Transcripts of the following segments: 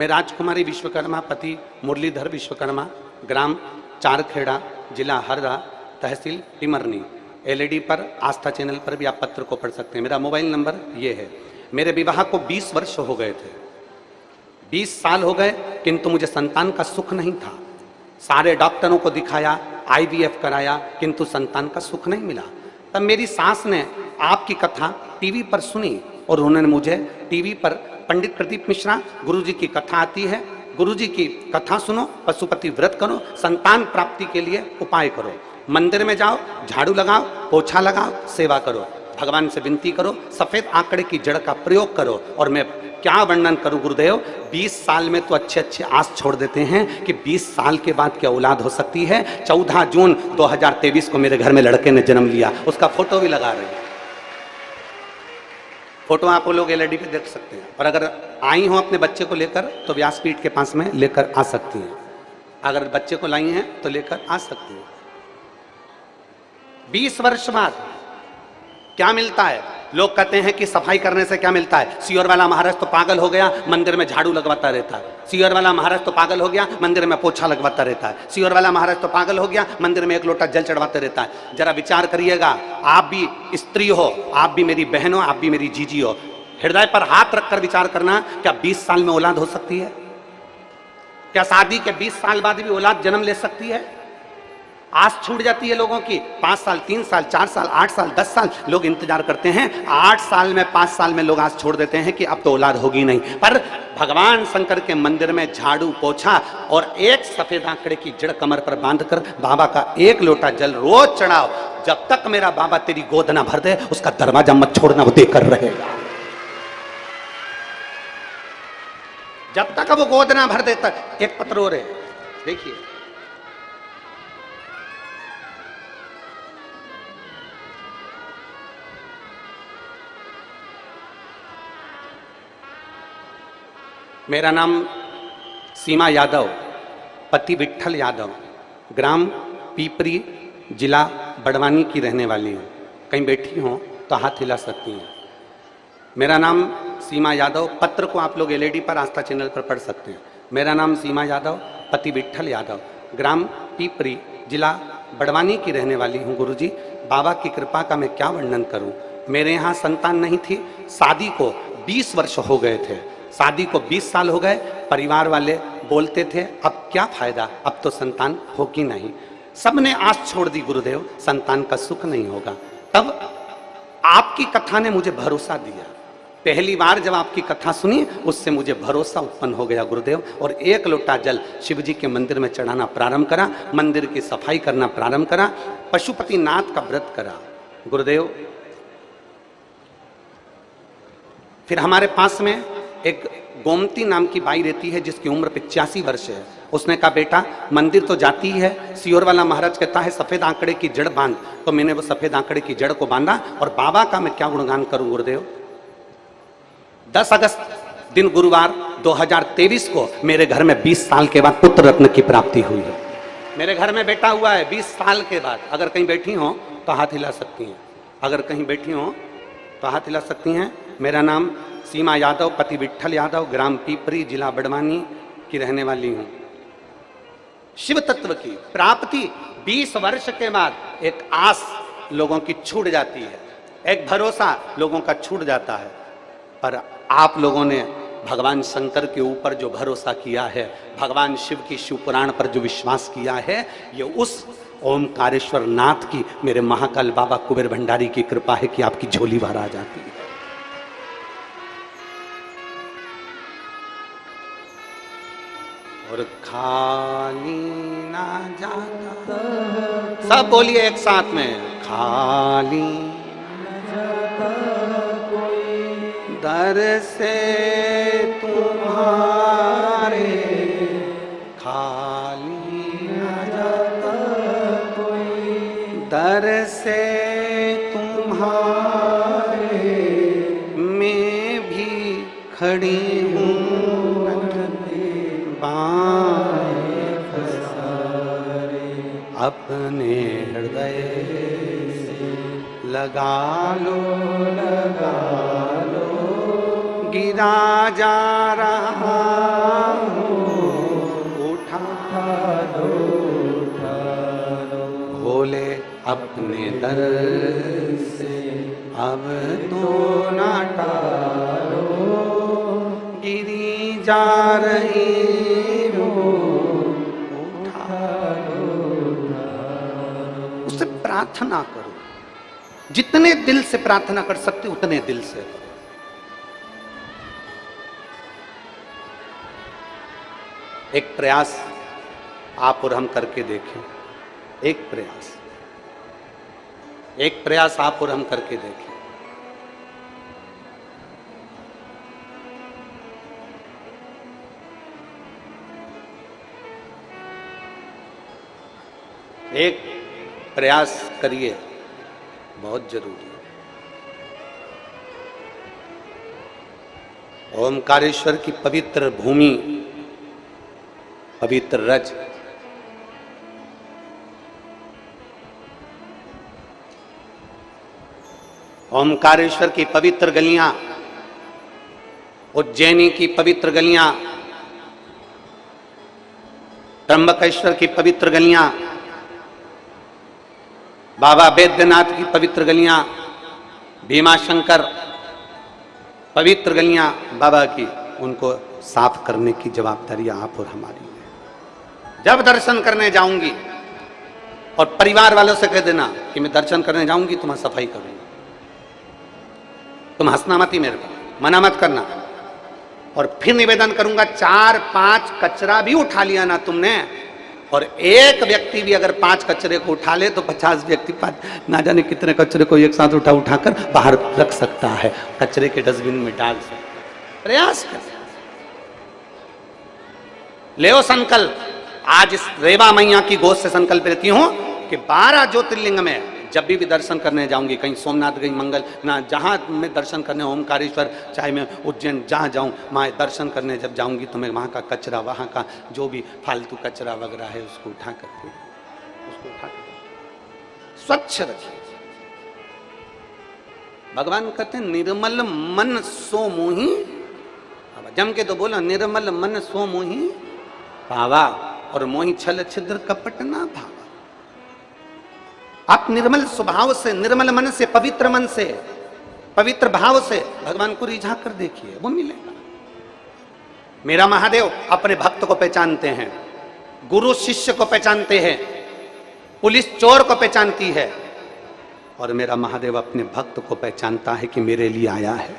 मैं राजकुमारी विश्वकर्मा पति मुरलीधर विश्वकर्मा, ग्राम चारखेड़ा, जिला हरदा, तहसील टिमरनी। एलईडी पर आस्था चैनल पर भी आप पत्र को पढ़ सकते हैं। मेरा मोबाइल नंबर ये है। मेरे विवाह को 20 वर्ष हो गए थे, 20 साल हो गए, किंतु मुझे संतान का सुख नहीं था। सारे डॉक्टरों को दिखाया, आईवीएफ कराया, किंतु संतान का सुख नहीं मिला। तब मेरी सास ने आपकी कथा टीवी पर सुनी और उन्होंने मुझे टीवी पर पंडित प्रदीप मिश्रा गुरुजी की कथा आती है, गुरुजी की कथा सुनो, पशुपति व्रत करो, संतान प्राप्ति के लिए उपाय करो, मंदिर में जाओ, झाड़ू लगाओ, पोछा लगाओ, सेवा करो, भगवान से विनती करो, सफेद आंकड़े की जड़ का प्रयोग करो। और मैं क्या वर्णन करूं गुरुदेव, 20 साल में तो अच्छे अच्छे आस छोड़ देते हैं कि 20 साल के बाद क्या औलाद हो सकती है। 14 जून 2023 को मेरे घर में लड़के ने जन्म लिया, उसका फोटो भी लगा रहे हैं। फोटो आप लोग एलईडी पे देख सकते हैं। और अगर आई हो अपने बच्चे को लेकर तो व्यासपीठ के पास में लेकर आ सकती हैं। अगर बच्चे को लाई हैं तो लेकर आ सकती हैं। 20 वर्ष बाद क्या मिलता है? लोग कहते हैं कि सफाई करने से क्या मिलता है। सीहोर वाला महाराज तो पागल हो गया, मंदिर में झाड़ू लगवाता रहता है। सीहोर वाला महाराज तो पागल हो गया, मंदिर में पोछा लगवाता रहता है। सीहोर वाला महाराज तो पागल हो गया, मंदिर में एक लोटा जल चढ़वाते रहता है। जरा विचार करिएगा, आप भी स्त्री हो, आप भी मेरी बहन हो, आप भी मेरी जीजी हो। हृदय पर हाथ रखकर विचार करना, क्या 20 साल में औलाद हो सकती है? क्या शादी के 20 साल बाद भी औलाद जन्म ले सकती है? आस छूट जाती है लोगों की। 5 साल, 3 साल, 4 साल, 8 साल, 10 साल लोग इंतजार करते हैं। 8 साल में, 5 साल में लोग आस छोड़ देते हैं कि अब तो औलाद होगी नहीं। पर भगवान शंकर के मंदिर में झाड़ू पोछा और एक सफेद आंकड़े की जड़ कमर पर बांधकर बाबा का एक लोटा जल रोज चढ़ाओ। जब तक मेरा बाबा तेरी गोद ना भर दे, उसका दरवाजा मत छोड़ना, वो देकर रहेगा। जब तक वो गोद ना भर दे तक। एक पत्र और है, देखिए, मेरा नाम सीमा यादव, पति विट्ठल यादव, ग्राम पीपरी, जिला बड़वानी की रहने वाली हूँ। कहीं बैठी हो तो हाथ हिला सकती हैं। मेरा नाम सीमा यादव। पत्र को आप लोग एलईडी पर आस्था चैनल पर पढ़ सकते हैं। मेरा नाम सीमा यादव, पति विट्ठल यादव, ग्राम पीपरी, जिला बड़वानी की रहने वाली हूँ। गुरुजी, बाबा की कृपा का मैं क्या वर्णन करूँ। मेरे यहाँ संतान नहीं थी। शादी को 20 वर्ष हो गए थे, शादी को 20 साल हो गए। परिवार वाले बोलते थे अब क्या फायदा, अब तो संतान होगी नहीं। सबने आस छोड़ दी गुरुदेव, संतान का सुख नहीं होगा। तब आपकी कथा ने मुझे भरोसा दिया। पहली बार जब आपकी कथा सुनी, उससे मुझे भरोसा उत्पन्न हो गया गुरुदेव। और एक लोटा जल शिव जी के मंदिर में चढ़ाना प्रारंभ करा, मंदिर की सफाई करना प्रारंभ करा, पशुपति नाथ का व्रत करा गुरुदेव। फिर हमारे पास में एक गोमती नाम की बाई रहती है जिसकी उम्र 85 वर्ष है। उसने कहा बेटा मंदिर तो जाती है, सीहोर वाला महाराज कहता है सफेद आंकड़े की जड़ बांध। तो मैंने वो सफेद आंकड़े की जड़ को बांधा। और बाबा का मैं क्या गुणगान करूं गुरुदेव। 10 अगस्त दिन गुरुवार 2023 को मेरे घर में 20 साल के बाद पुत्र रत्न की प्राप्ति हुई है। मेरे घर में बेटा हुआ है 20 साल के बाद। अगर कहीं बैठी हो तो हाथ हिला सकती हैं। अगर कहीं बैठी हो तो हाथ हिला सकती हैं। मेरा नाम सीमा यादव, पति विट्ठल यादव, ग्राम पीपरी, जिला बड़वानी की रहने वाली हूँ। शिव तत्व की प्राप्ति 20 वर्ष के बाद एक आस लोगों की छूट जाती है, एक भरोसा लोगों का छूट जाता है। पर आप लोगों ने भगवान शंकर के ऊपर जो भरोसा किया है, भगवान शिव की शिव पुराण पर जो विश्वास किया है, ये उस ओमकारेश्वर नाथ की, मेरे महाकाल बाबा कुबेर भंडारी की कृपा है कि आपकी झोली भर आ जाती है। और खाली ना जाता, सब बोलिए एक साथ में, खाली न जाता कोई दर से तुम्हारे, खाली न जाता कोई दर से तुम्हारे, मैं भी खड़ी हूँ अपने हृदय से लगा लो गिरा जा रहा उठा दो भोले अपने दर से अब तो ना टालो गिरी जा रही हो उठा दो। उससे प्रार्थना करो, जितने दिल से प्रार्थना कर सकते उतने दिल से करो। एक प्रयास आप और हम करके देखें, एक प्रयास आप और हम करके देखें। एक प्रयास करिए, बहुत जरूरी है। ओमकारेश्वर की पवित्र भूमि, पवित्र रज, ओमकारेश्वर की पवित्र गलियां, उज्जैनी की पवित्र गलियां, त्र्यंबकेश्वर की पवित्र गलियां, बाबा बैद्यनाथ की पवित्र गलियां, भीमाशंकर पवित्र गलियां बाबा की, उनको साफ करने की जवाबदारी आप और हमारी है। जब दर्शन करने जाऊंगी और परिवार वालों से कह देना कि मैं दर्शन करने जाऊंगी तो मैं सफाई करूंगी, तुम हंसना मत ही मेरे को, मना मत करना। और फिर निवेदन करूंगा, 4-5 कचरा भी उठा लिया ना तुमने, और एक व्यक्ति भी अगर 5 कचरे को उठा ले तो 50 व्यक्ति ना जाने कितने कचरे को एक साथ उठाकर बाहर रख सकता है, कचरे के डस्टबिन में डाल सकता है। प्रयास कर, ले संकल्प। आज इस रेवा मैया की गोद से संकल्प लेती हूं कि 12 ज्योतिर्लिंग में जब भी दर्शन करने जाऊंगी, कहीं सोमनाथ गई, मंगल ना, जहां मैं दर्शन करने, ओमकारेश्वर, चाहे मैं उज्जैन जहां जाऊं, मैं दर्शन करने जब जाऊंगी तो मैं वहां का कचरा, वहां का जो भी फालतू कचरा वगैरह है उसको उठा करके स्वच्छ रखिए। भगवान कहते हैं निर्मल मन सो मोही, जम के तो बोला निर्मल मन सो मोही पावा, और मोही छल छिद्र कपट ना भावा। आप निर्मल स्वभाव से, निर्मल मन से, पवित्र मन से, पवित्र भाव से भगवान को रिझा कर देखिए, वो मिलेगा। मेरा महादेव अपने भक्त को पहचानते हैं, गुरु शिष्य को पहचानते हैं, पुलिस चोर को पहचानती है, और मेरा महादेव अपने भक्त को पहचानता है कि मेरे लिए आया है,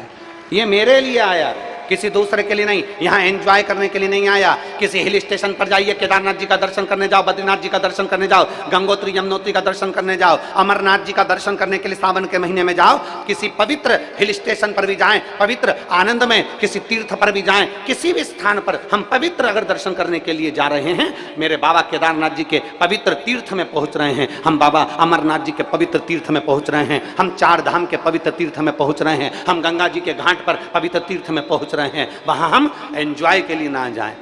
ये मेरे लिए आया, किसी दूसरे के लिए नहीं। यहाँ एंजॉय करने के लिए नहीं आया। किसी हिल स्टेशन पर जाइए, केदारनाथ जी का दर्शन करने जाओ, बद्रीनाथ जी का दर्शन करने जाओ, गंगोत्री यमुनोत्री का दर्शन करने जाओ, अमरनाथ जी का दर्शन करने के लिए सावन के महीने में जाओ, किसी पवित्र हिल स्टेशन पर भी जाएं, पवित्र आनंद में किसी तीर्थ पर भी जाएं, किसी भी स्थान पर हम पवित्र अगर दर्शन करने के लिए जा रहे हैं, मेरे बाबा केदारनाथ जी के पवित्र तीर्थ में पहुंच रहे हैं, हम बाबा अमरनाथ जी के पवित्र तीर्थ में पहुंच रहे हैं, हम 4 धाम के पवित्र तीर्थ में पहुंच रहे हैं, हम गंगा जी के घाट पर पवित्र तीर्थ में पहुंच रहे हैं। वहां हम एंजॉय के लिए ना जाएं,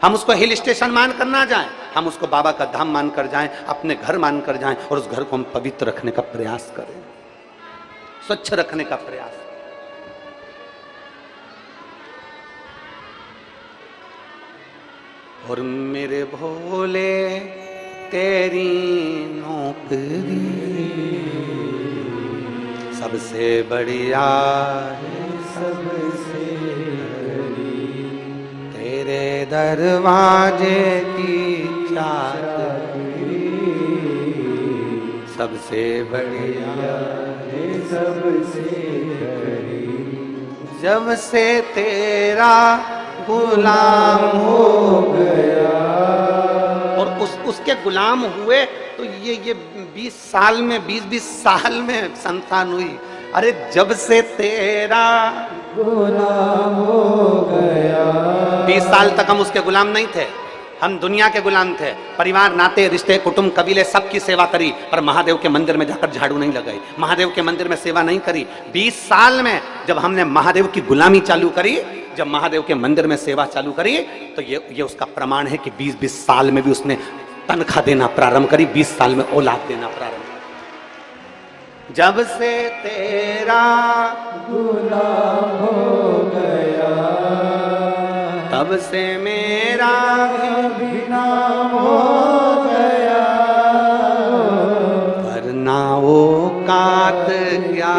हम उसको हिल स्टेशन मानकर ना जाएं, हम उसको बाबा का धाम मानकर जाएं, अपने घर मानकर जाएं, और उस घर को हम पवित्र रखने का प्रयास करें, स्वच्छ रखने का प्रयास। और मेरे भोले तेरी नौकरी सबसे बढ़िया, सबसे तेरे दरवाजे की चाबी सबसे बढ़िया, सबसे जब से तेरा गुलाम हो गया। और उसके गुलाम हुए तो ये 20 साल में, 20 साल में संतान हुई। अरे जब से तेरा गुलाम हो गया, 20 साल तक हम उसके गुलाम नहीं थे, हम दुनिया के गुलाम थे। परिवार, नाते, रिश्ते, कुटुंब, कबीले सबकी सेवा करी, पर महादेव के मंदिर में जाकर झाड़ू नहीं लगाई, महादेव के मंदिर में सेवा नहीं करी। 20 साल में जब हमने महादेव की गुलामी चालू करी, जब महादेव के मंदिर में सेवा चालू करी, तो ये उसका प्रमाण है कि 20 साल में भी उसने तनख्वाह देना प्रारंभ करी, 20 साल में औलाद देना प्रारंभ करी। जब से तेरा गुलाम हो गया, तब से मेरा भी नाम हो गया, वरना वो कात क्या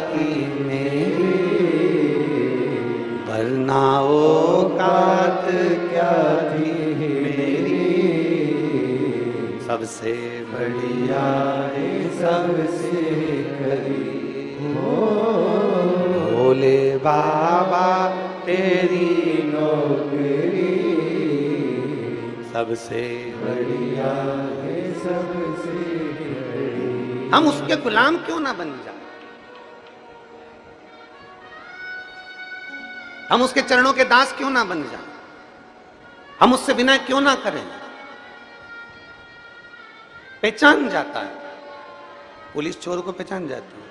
थी मेरी, वरना वो कात क्या थी मेरी, सबसे बढ़िया है सबसे करीब हो, भोले बाबा तेरी नौकरी सबसे बढ़िया है सबसे करीब। हम उसके गुलाम क्यों ना बन जाए, हम उसके चरणों के दास क्यों ना बन जाए, हम उससे विनय क्यों ना करें। पहचान जाता है, पुलिस चोर को पहचान जाती है।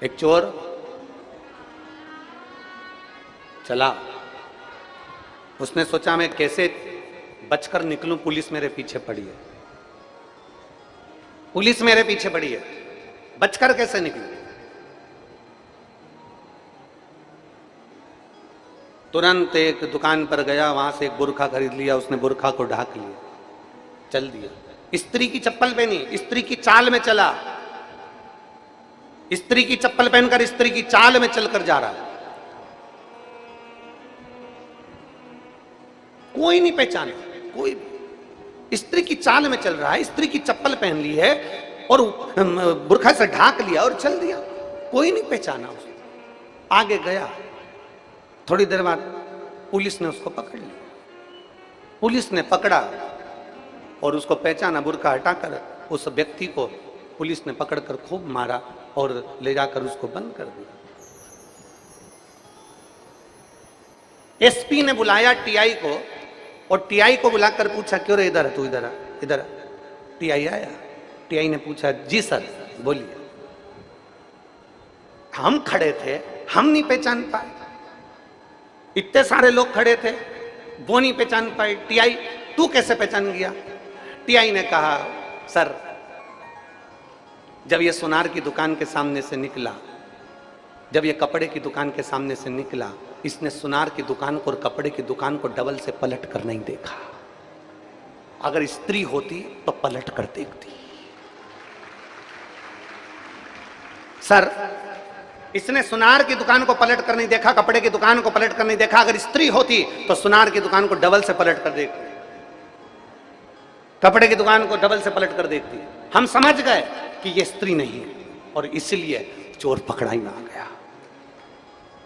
एक चोर चला, उसने सोचा मैं कैसे बचकर निकलूं, पुलिस मेरे पीछे पड़ी है, पुलिस मेरे पीछे पड़ी है, बचकर कैसे निकलूं। तुरंत एक दुकान पर गया, वहां से एक बुर्खा खरीद लिया, उसने बुर्खा को ढाक लिया, चल दिया। स्त्री की चप्पल पहनी, स्त्री की चाल में चला, स्त्री की चप्पल पहनकर स्त्री की चाल में चलकर जा रहा है। कोई नहीं पहचाना, कोई भी। स्त्री की चाल में चल रहा है, स्त्री की चप्पल पहन ली है और बुर्खा से ढाक लिया और चल दिया, कोई नहीं पहचाना उसको। आगे गया, थोड़ी देर बाद पुलिस ने उसको पकड़ लिया, पुलिस ने पकड़ा और उसको पहचाना, बुर्खा हटाकर उस व्यक्ति को पुलिस ने पकड़कर खूब मारा और ले जाकर उसको बंद कर दिया। एसपी ने बुलाया टीआई को और टीआई को बुलाकर पूछा, क्यों रे इधर है तू, इधर इधर। टीआई आया, टीआई ने पूछा, जी सर बोलिए। हम खड़े थे, हम नहीं पहचान पाए, इतने सारे लोग खड़े थे, वो नहीं पहचान पाए। टीआई तू कैसे पहचान गया? टीआई ने कहा, सर जब ये सुनार की दुकान के सामने से निकला, जब ये कपड़े की दुकान के सामने से निकला, इसने सुनार की दुकान को और कपड़े की दुकान को डबल से पलट कर नहीं देखा। अगर स्त्री होती तो पलट कर देखती। सर इसने सुनार की दुकान को पलट कर नहीं देखा, कपड़े की दुकान को पलट कर नहीं देखा। अगर स्त्री होती तो सुनार की दुकान को डबल से पलट कर देखती, कपड़े की दुकान को डबल से पलट कर देखती। हम समझ गए कि ये स्त्री नहीं है और इसलिए चोर पकड़ा ही ना गया।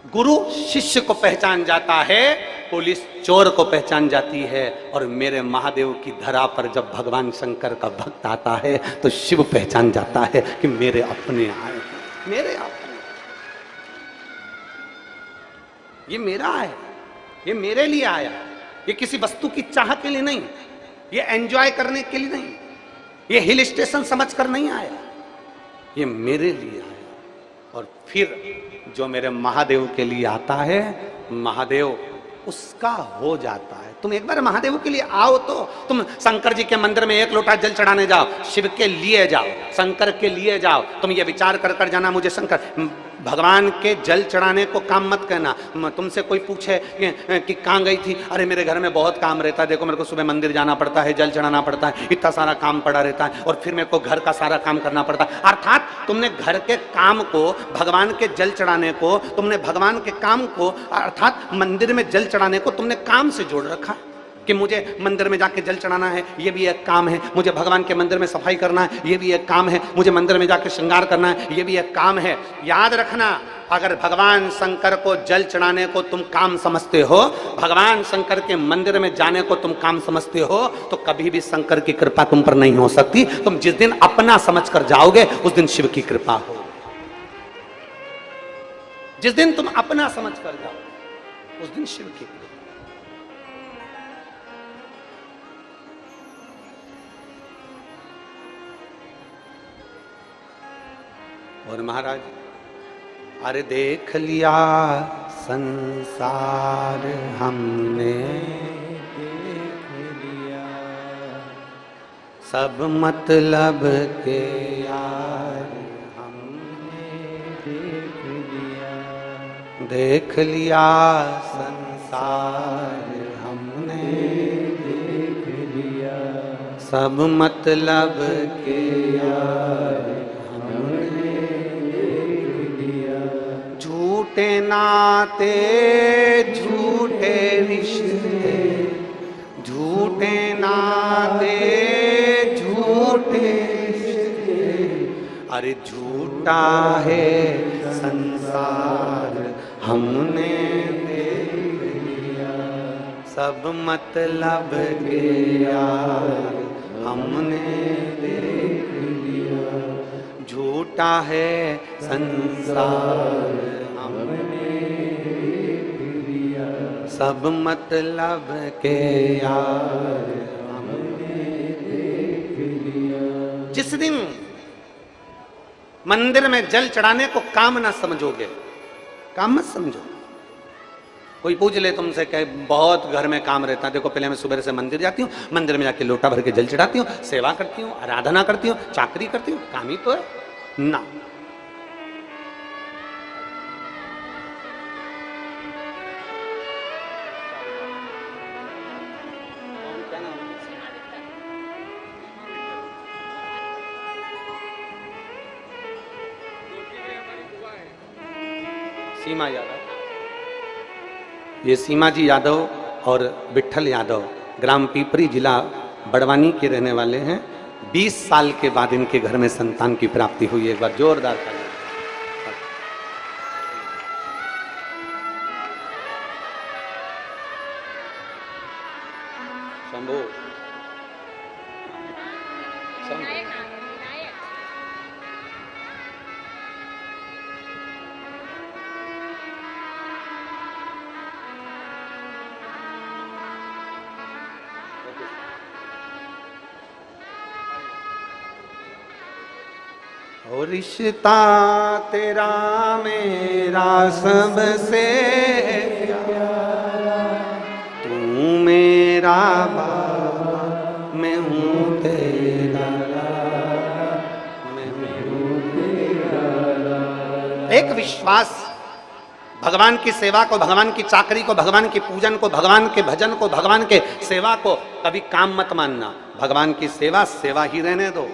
गुरु शिष्य को पहचान जाता है, पुलिस चोर को पहचान जाती है। और मेरे महादेव की धरा पर जब भगवान शंकर का भक्त आता है तो शिव पहचान जाता है कि मेरे अपने आए हैं, मेरे अपने, ये मेरा है, ये मेरे लिए आया, ये किसी वस्तु की चाह के लिए नहीं, ये एंजॉय करने के लिए नहीं, ये हिल स्टेशन समझकर नहीं आया, ये मेरे लिए आया। और फिर जो मेरे महादेव के लिए आता है, महादेव उसका हो जाता है। तुम एक बार महादेव के लिए आओ तो तुम शंकर जी के मंदिर में एक लोटा जल चढ़ाने जाओ, शिव के लिए जाओ, शंकर के लिए जाओ। तुम ये विचार कर कर जाना मुझे शंकर भगवान के जल चढ़ाने को काम मत कहना। तुमसे कोई पूछे कि कहाँ गई थी, अरे मेरे घर में बहुत काम रहता है, देखो मेरे को सुबह मंदिर जाना पड़ता है, जल चढ़ाना पड़ता है, इतना सारा काम पड़ा रहता है और फिर मेरे को घर का सारा काम करना पड़ता है। अर्थात तुमने घर के काम को, भगवान के जल चढ़ाने को, तुमने भगवान के काम को अर्थात मंदिर में जल चढ़ाने को तुमने काम से जोड़ रखा कि मुझे मंदिर में जाके जल चढ़ाना है, ये भी एक काम है, मुझे भगवान के मंदिर में सफाई करना है, ये भी एक काम है, मुझे मंदिर में जाके श्रृंगार करना है, ये भी एक काम है। याद रखना, अगर भगवान शंकर को जल चढ़ाने को तुम काम समझते हो, भगवान शंकर के मंदिर में जाने को तुम काम समझते हो, तो कभी भी शंकर की कृपा तुम पर नहीं हो सकती। तुम जिस दिन अपना समझ कर जाओगे उस दिन शिव की कृपा हो। जिस दिन तुम अपना समझ कर जाओ उस दिन शिव की कृपा। और महाराज, अरे देख लिया संसार हमने, देख लिया सब मतलब के यार हमने, देख लिया देख लिया संसार संसार हमने देख लिया, सब मतलब के यार हमने देख लिया, झूठे नाते झूठे रिश्ते, झूठे नाते झूठे रिश्ते, अरे झूठा है संसार हमने देख लिया, सब मतलब के यार हमने देख लिया, झूठा है संसार हमने देख लिया, सब मतलब के यार हमने देख लिया। जिस दिन मंदिर में जल चढ़ाने को काम ना समझोगे, काम मत समझो। कोई पूछ ले तुमसे कहे बहुत घर में काम रहता है, देखो पहले मैं सुबह से मंदिर जाती हूँ, मंदिर में जाके लोटा भर के जल चढ़ाती हूँ, सेवा करती हूँ, आराधना करती हूँ, चाकरी करती हूँ, काम ही तो है ना। सीमा यादव, ये सीमा जी यादव और विठल यादव ग्राम पीपरी जिला बड़वानी के रहने वाले हैं। 20 साल के बाद इनके घर में संतान की प्राप्ति हुई। एक बार जोरदार ताली। शंभू और रिश्ता तेरा मेरा सबसे प्यारा, तू मेरा बाबा मैं हूँ तेरा, मैं हूँ तेरा। एक विश्वास, भगवान की सेवा को, भगवान की चाकरी को, भगवान की पूजन को, भगवान के भजन को, भगवान के सेवा को कभी काम मत मानना। भगवान की सेवा सेवा ही रहने दो।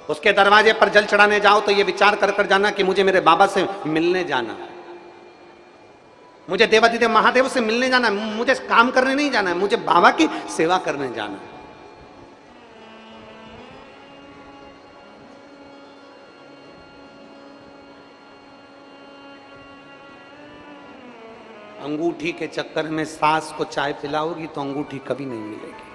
उसके दरवाजे पर जल चढ़ाने जाओ तो ये विचार कर कर जाना कि मुझे मेरे बाबा से मिलने जाना, मुझे देवाधिदेव महादेव से मिलने जाना, मुझे काम करने नहीं जाना है, मुझे बाबा की सेवा करने जाना है। अंगूठी के चक्कर में सास को चाय पिलाओगी तो अंगूठी कभी नहीं मिलेगी।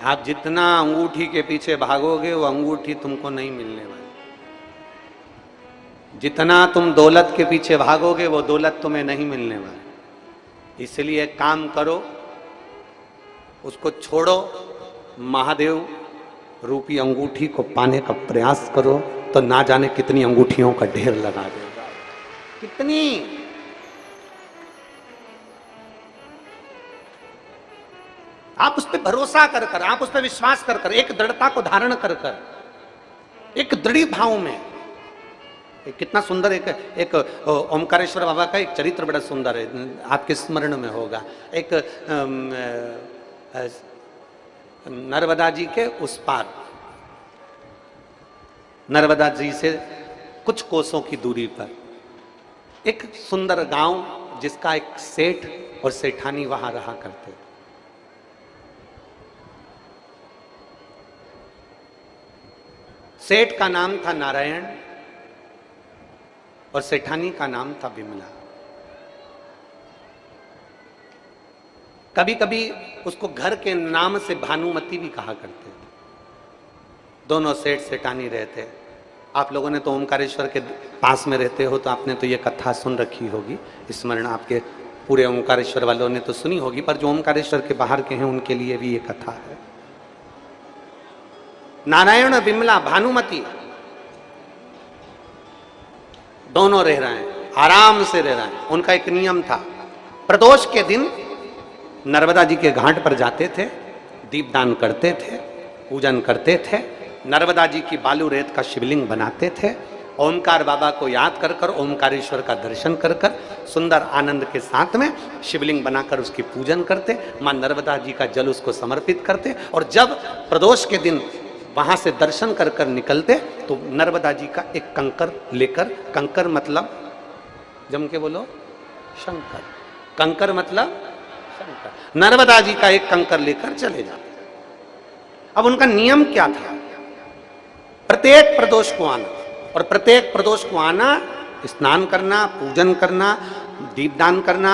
आप जितना अंगूठी के पीछे भागोगे वो अंगूठी तुमको नहीं मिलने वाली। जितना तुम दौलत के पीछे भागोगे वो दौलत तुम्हें नहीं मिलने वाली। इसलिए काम करो, उसको छोड़ो, महादेव रूपी अंगूठी को पाने का प्रयास करो तो ना जाने कितनी अंगूठियों का ढेर लगा देगा। कितनी आप उस पर भरोसा कर कर, आप उस पर विश्वास कर कर, एक दृढ़ता को धारण कर कर, एक दृढ़ भाव में। कितना सुंदर एक ओमकारेश्वर बाबा का एक चरित्र बड़ा सुंदर है, आपके स्मरण में होगा। एक नर्मदा जी के उस पार, नर्मदा जी से कुछ कोसों की दूरी पर एक सुंदर गांव, जिसका एक सेठ और सेठानी वहां रहा करते। सेठ का नाम था नारायण और सेठानी का नाम था विमला। कभी कभी उसको घर के नाम से भानुमति भी कहा करते थे। दोनों सेठ सेठानी रहते। आप लोगों ने तो ओमकारेश्वर के पास में रहते हो तो आपने तो ये कथा सुन रखी होगी, स्मरण आपके पूरे ओमकारेश्वर वालों ने तो सुनी होगी, पर जो ओमकारेश्वर के बाहर के हैं उनके लिए भी ये कथा है। नारायण और विमला, भानुमति दोनों रह रहे हैं, आराम से रह रहे हैं। उनका एक नियम था, प्रदोष के दिन नर्मदा जी के घाट पर जाते थे, दीपदान करते थे, पूजन करते थे नर्मदा जी की बालू रेत का शिवलिंग बनाते थे। ओमकार बाबा को याद कर कर, ओमकारेश्वर का दर्शन कर कर, सुंदर आनंद के साथ में शिवलिंग बनाकर उसकी पूजन करते, माँ नर्मदा जी का जल उसको समर्पित करते। और जब प्रदोष के दिन वहां से दर्शन कर कर निकलते तो नर्मदा जी का एक कंकर लेकर, कंकर मतलब जम के बोलो शंकर, कंकर मतलब शंकर, नर्मदा जी का एक कंकर लेकर चले जाते। अब उनका नियम क्या था? प्रत्येक प्रदोष को आना, और प्रत्येक प्रदोष को आना, स्नान करना, पूजन करना, दीपदान करना,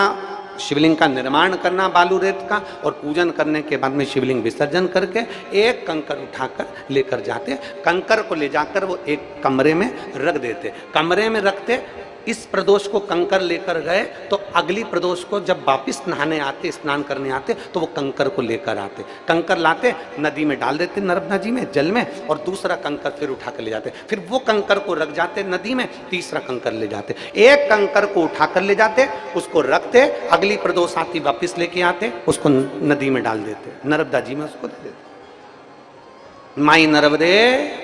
शिवलिंग का निर्माण करना बालू रेत का, और पूजन करने के बाद में शिवलिंग विसर्जन करके एक कंकर उठाकर लेकर जाते। कंकर को ले जाकर वो एक कमरे में रख देते। कमरे में रखते, इस प्रदोष को कंकर लेकर गए तो अगली प्रदोष को जब वापिस नहाने आते, स्नान करने आते, तो वो कंकर को लेकर आते। कंकर लाते, नदी में डाल देते, नर्मदा जी में जल में, और दूसरा कंकर फिर उठा कर ले जाते। फिर वो कंकर को रख जाते नदी में, तीसरा कंकर ले जाते। एक कंकर को उठा कर ले जाते, उसको रखते, अगली प्रदोष आती वापिस लेके आते, उसको नदी में डाल देते, नर्मदा जी में उसको दे देते। माई नर्मदे।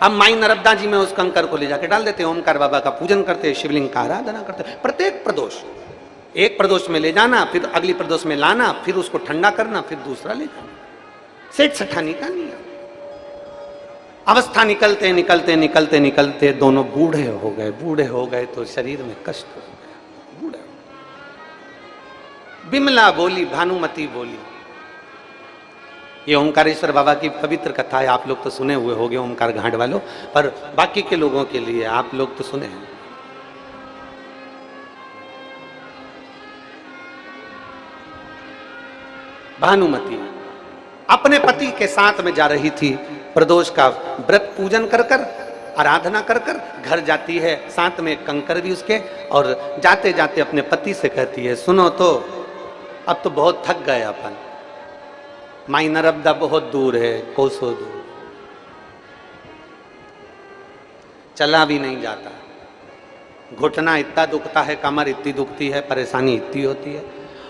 अब माई नर्मदा जी में उस कंकर को ले जाके डाल देते, ओमकार बाबा का पूजन करते, शिवलिंग का आराधना करते। प्रत्येक प्रदोष, एक प्रदोष में ले जाना, फिर अगली प्रदोष में लाना, फिर उसको ठंडा करना, फिर दूसरा ले जाना। सेठ सठानी का नहीं। अवस्था निकलते निकलते निकलते निकलते दोनों बूढ़े हो गए। बूढ़े हो गए तो शरीर में कष्ट हो गया। बूढ़े बिमला बोली, भानुमति बोली। ये ओमकारेश्वर बाबा की पवित्र कथा है, आप लोग तो सुने हुए होंगे ओमकार घाट वालों, पर बाकी के लोगों के लिए आप लोग तो सुने हैं। भानुमति अपने पति के साथ में जा रही थी, प्रदोष का व्रत पूजन कर कर, आराधना कर कर घर जाती है, साथ में कंकर भी उसके, और जाते जाते अपने पति से कहती है, सुनो तो अब तो बहुत थक गए अपन, माई नर्मदा बहुत दूर है, कोसों दूर, चला भी नहीं जाता, घुटना इतना दुखता है, कमर इतनी दुखती है, परेशानी इतनी होती है।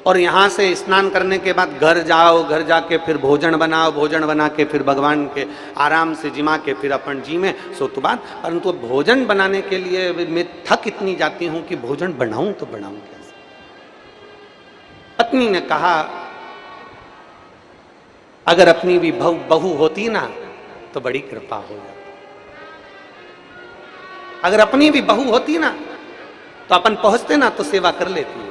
और यहाँ से स्नान करने के बाद घर जाओ, घर जाके फिर भोजन बनाओ, भोजन बना के फिर भगवान के आराम से जिमा के फिर अपन जी में सो तो बात। परंतु भोजन बनाने के लिए मैं थक इतनी जाती हूँ कि भोजन बनाऊं तो बनाऊं कैसे। पत्नी ने कहा, अगर अपनी भी बहू होती ना तो बड़ी कृपा हो जाती। अगर अपनी भी बहू होती ना तो अपन पहुंचते ना तो सेवा कर लेती,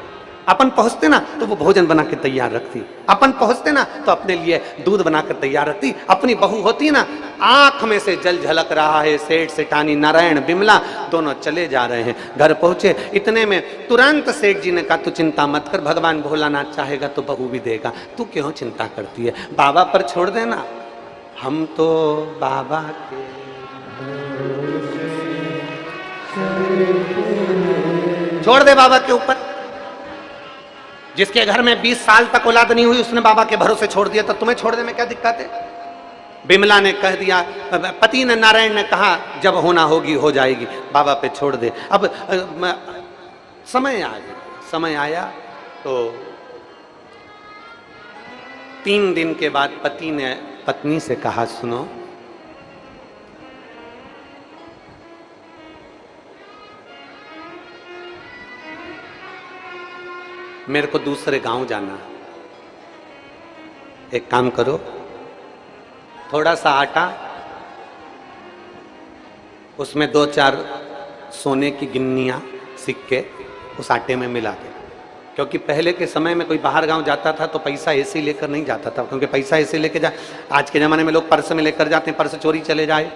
अपन पहुंचते ना तो वो भोजन बना के तैयार रखती, अपन पहुंचते ना तो अपने लिए दूध बनाकर तैयार रखती। अपनी बहू होती ना, आंख में से जल झलक रहा है, सेठ सेठानी नारायण बिमला दोनों चले जा रहे हैं। घर पहुंचे, इतने में तुरंत सेठ जी ने कहा, तू चिंता मत कर, भगवान भोलानाथ चाहेगा तो बहू भी देगा, तू क्यों चिंता करती है, बाबा पर छोड़ देना, हम तो बाबा के छोड़ दे बाबा के ऊपर। जिसके घर में 20 साल तक औलाद नहीं हुई उसने बाबा के भरोसे छोड़ दिया, तो तुम्हें छोड़ने में क्या दिक्कत है। बिमला ने कह दिया, पति ने, नारायण ने कहा, जब होना होगी हो जाएगी, बाबा पे छोड़ दे। अब समय आ गया, समय आया तो 3 दिन के बाद पति ने पत्नी से कहा, सुनो मेरे को दूसरे गांव जाना, एक काम करो, थोड़ा सा आटा, उसमें 2-4 सोने की गिन्नियां, सिक्के उस आटे में मिला दे। क्योंकि पहले के समय में कोई बाहर गांव जाता था तो पैसा ऐसे ही लेकर नहीं जाता था, क्योंकि पैसा ऐसे लेके जा, आज के जमाने में लोग पर्स में लेकर जाते हैं, पर्स चोरी चले जाए,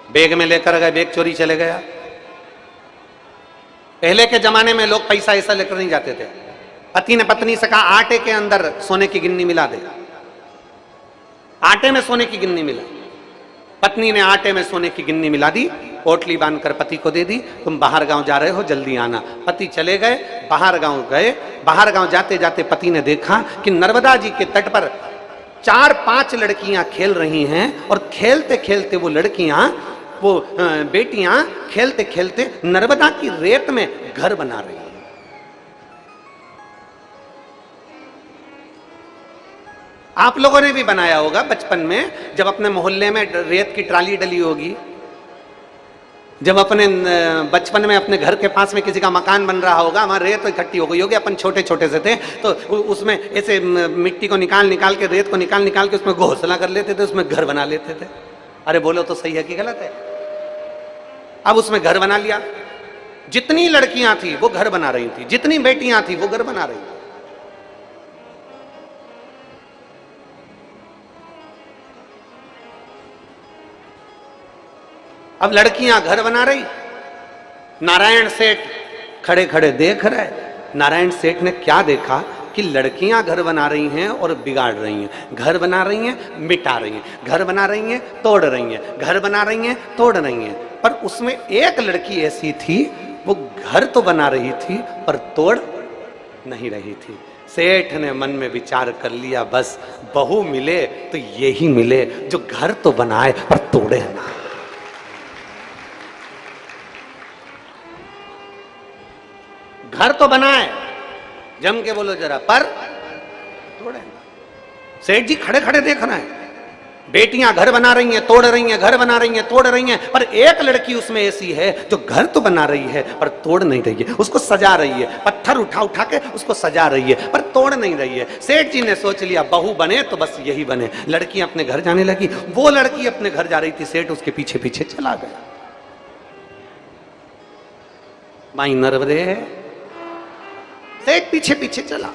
बैग में लेकर गए, बैग चोरी चले गया। पहले के जमाने में लोग पैसा ऐसा लेकर नहीं जाते थे। पति ने पत्नी से कहा, आटे के अंदर सोने की गिन्नी मिला दे। आटे में सोने की गिन्नी मिला, पत्नी ने आटे में सोने की गिन्नी मिला दी, पोटली बांधकर पति को दे दी, तुम बाहर गांव जा रहे हो, जल्दी आना। पति चले गए, बाहर गांव गए। बाहर गांव जाते जाते पति ने देखा कि नर्मदा जी के तट पर 4-5 लड़कियां खेल रही हैं, और खेलते खेलते वो लड़कियां, वो बेटियां खेलते खेलते नर्मदा की रेत में घर बना रही हैं। आप लोगों ने भी बनाया होगा बचपन में, जब अपने मोहल्ले में रेत की ट्राली डली होगी, जब अपने बचपन में अपने घर के पास में किसी का मकान बन रहा होगा, वहां रेत इकट्ठी हो गई होगी, अपन छोटे छोटे से थे तो उसमें ऐसे मिट्टी को निकाल निकाल के, रेत को निकाल निकाल के उसमें घोंसला कर लेते थे, उसमें घर बना लेते थे। अरे बोलो तो सही है कि गलत है? अब उसमें घर बना लिया। जितनी लड़कियां थी वो घर बना रही थी, जितनी बेटियां थी वो घर बना रही थी। अब लड़कियां घर बना रही, नारायण सेठ खड़े खड़े देख रहे। नारायण सेठ ने क्या देखा कि लड़कियां घर बना रही हैं और बिगाड़ रही हैं, घर बना रही हैं मिटा रही हैं, घर बना रही हैं तोड़ रही हैं, घर बना रही हैं तोड़ रही हैं। पर उसमें एक लड़की ऐसी थी, वो घर तो बना रही थी पर तोड़ नहीं रही थी। सेठ ने मन में विचार कर लिया, बस बहू मिले तो यही मिले जो घर तो बनाए पर तोड़े ना। घर तो बनाए, जम के बोलो जरा, पर तोड़े। सेठ जी खड़े खड़े देख रहे हैं, बेटियां घर बना रही हैं तोड़ रही हैं, घर बना रही हैं तोड़ रही हैं, पर एक लड़की उसमें ऐसी है जो घर तो बना रही है पर तोड़ नहीं रही है, उसको सजा रही है, पत्थर उठा उठा के उसको सजा रही है पर तोड़ नहीं रही है। सेठ जी ने सोच लिया बहू बने तो बस यही बने। लड़की अपने घर जाने लगी, वो लड़की अपने घर जा रही थी, सेठ उसके पीछे पीछे चला गया। माई नर्वदे, सेठ पीछे पीछे चला।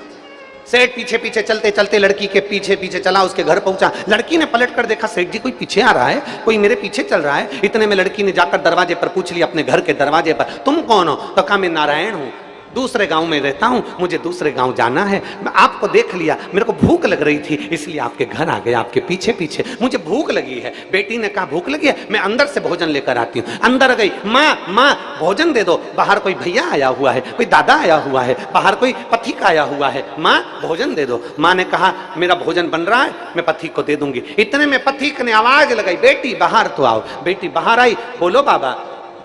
सेठ पीछे पीछे चलते चलते लड़की के पीछे पीछे चला, उसके घर पहुंचा। लड़की ने पलट कर देखा, सेठ जी कोई पीछे आ रहा है, कोई मेरे पीछे चल रहा है। इतने में लड़की ने जाकर दरवाजे पर पूछ लिया, अपने घर के दरवाजे पर, तुम कौन हो? तो कहा मैं नारायण हूं, दूसरे गांव में रहता हूं, मुझे दूसरे गांव जाना है। मैं आपको देख लिया, मेरे को भूख लग रही थी इसलिए आपके घर आ गया, आपके पीछे पीछे। मुझे भूख लगी है। बेटी ने कहा भूख लगी है, मैं अंदर से भोजन लेकर आती हूँ। अंदर गई, माँ माँ भोजन दे दो, बाहर कोई भैया आया हुआ है, कोई दादा आया हुआ है, बाहर कोई पथिक आया हुआ है, माँ भोजन दे दो। माँ ने कहा मेरा भोजन बन रहा है, मैं पथिक को दे दूंगी। इतने में पथिक ने आवाज लगाई, बेटी बाहर तो आओ। बेटी बाहर आई, बोलो बाबा।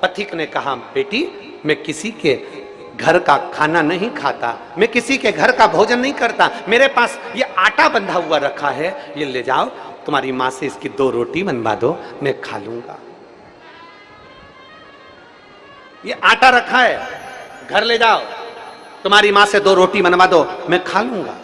पथिक ने कहा बेटी मैं किसी के घर का खाना नहीं खाता, मैं किसी के घर का भोजन नहीं करता, मेरे पास ये आटा बंधा हुआ रखा है, ये ले जाओ, तुम्हारी माँ से इसकी 2 रोटी बनवा दो, मैं खा लूंगा। ये आटा रखा है, घर ले जाओ, तुम्हारी माँ से 2 रोटी बनवा दो, मैं खा लूंगा।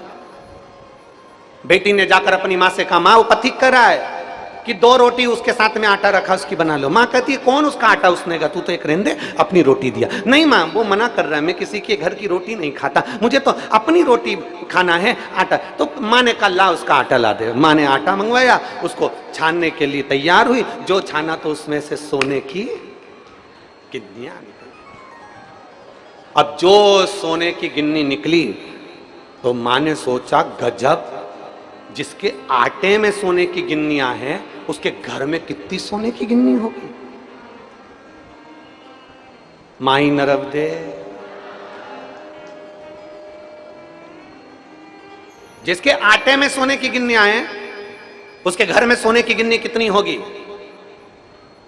बेटी ने जाकर अपनी माँ से कहा, माँ वो पथिक कर रहा है कि 2 रोटी उसके साथ में आटा रखा, उसकी बना लो। माँ कहती है कौन उसका आटा उसने कहा, तू तो एक रेंदे अपनी रोटी दिया। नहीं माँ वो मना कर रहा है, मैं किसी के घर की रोटी नहीं खाता, मुझे तो अपनी रोटी खाना है, आटा। तो माँ ने कहा ला उसका आटा ला दे। माँ ने आटा मंगवाया, उसको छानने के लिए तैयार हुई। जो छाना तो उसमें से सोने की गिन्नियां निकली। अब जो सोने की गिन्नी निकली तो माँ ने सोचा गजब, जिसके आटे में सोने की गिन्नियां हैं उसके घर में कितनी सोने की गिन्नी होगी। माई नर्वदे, जिसके आटे में सोने की गिन्नियां हैं उसके घर में सोने की गिन्नी कितनी होगी।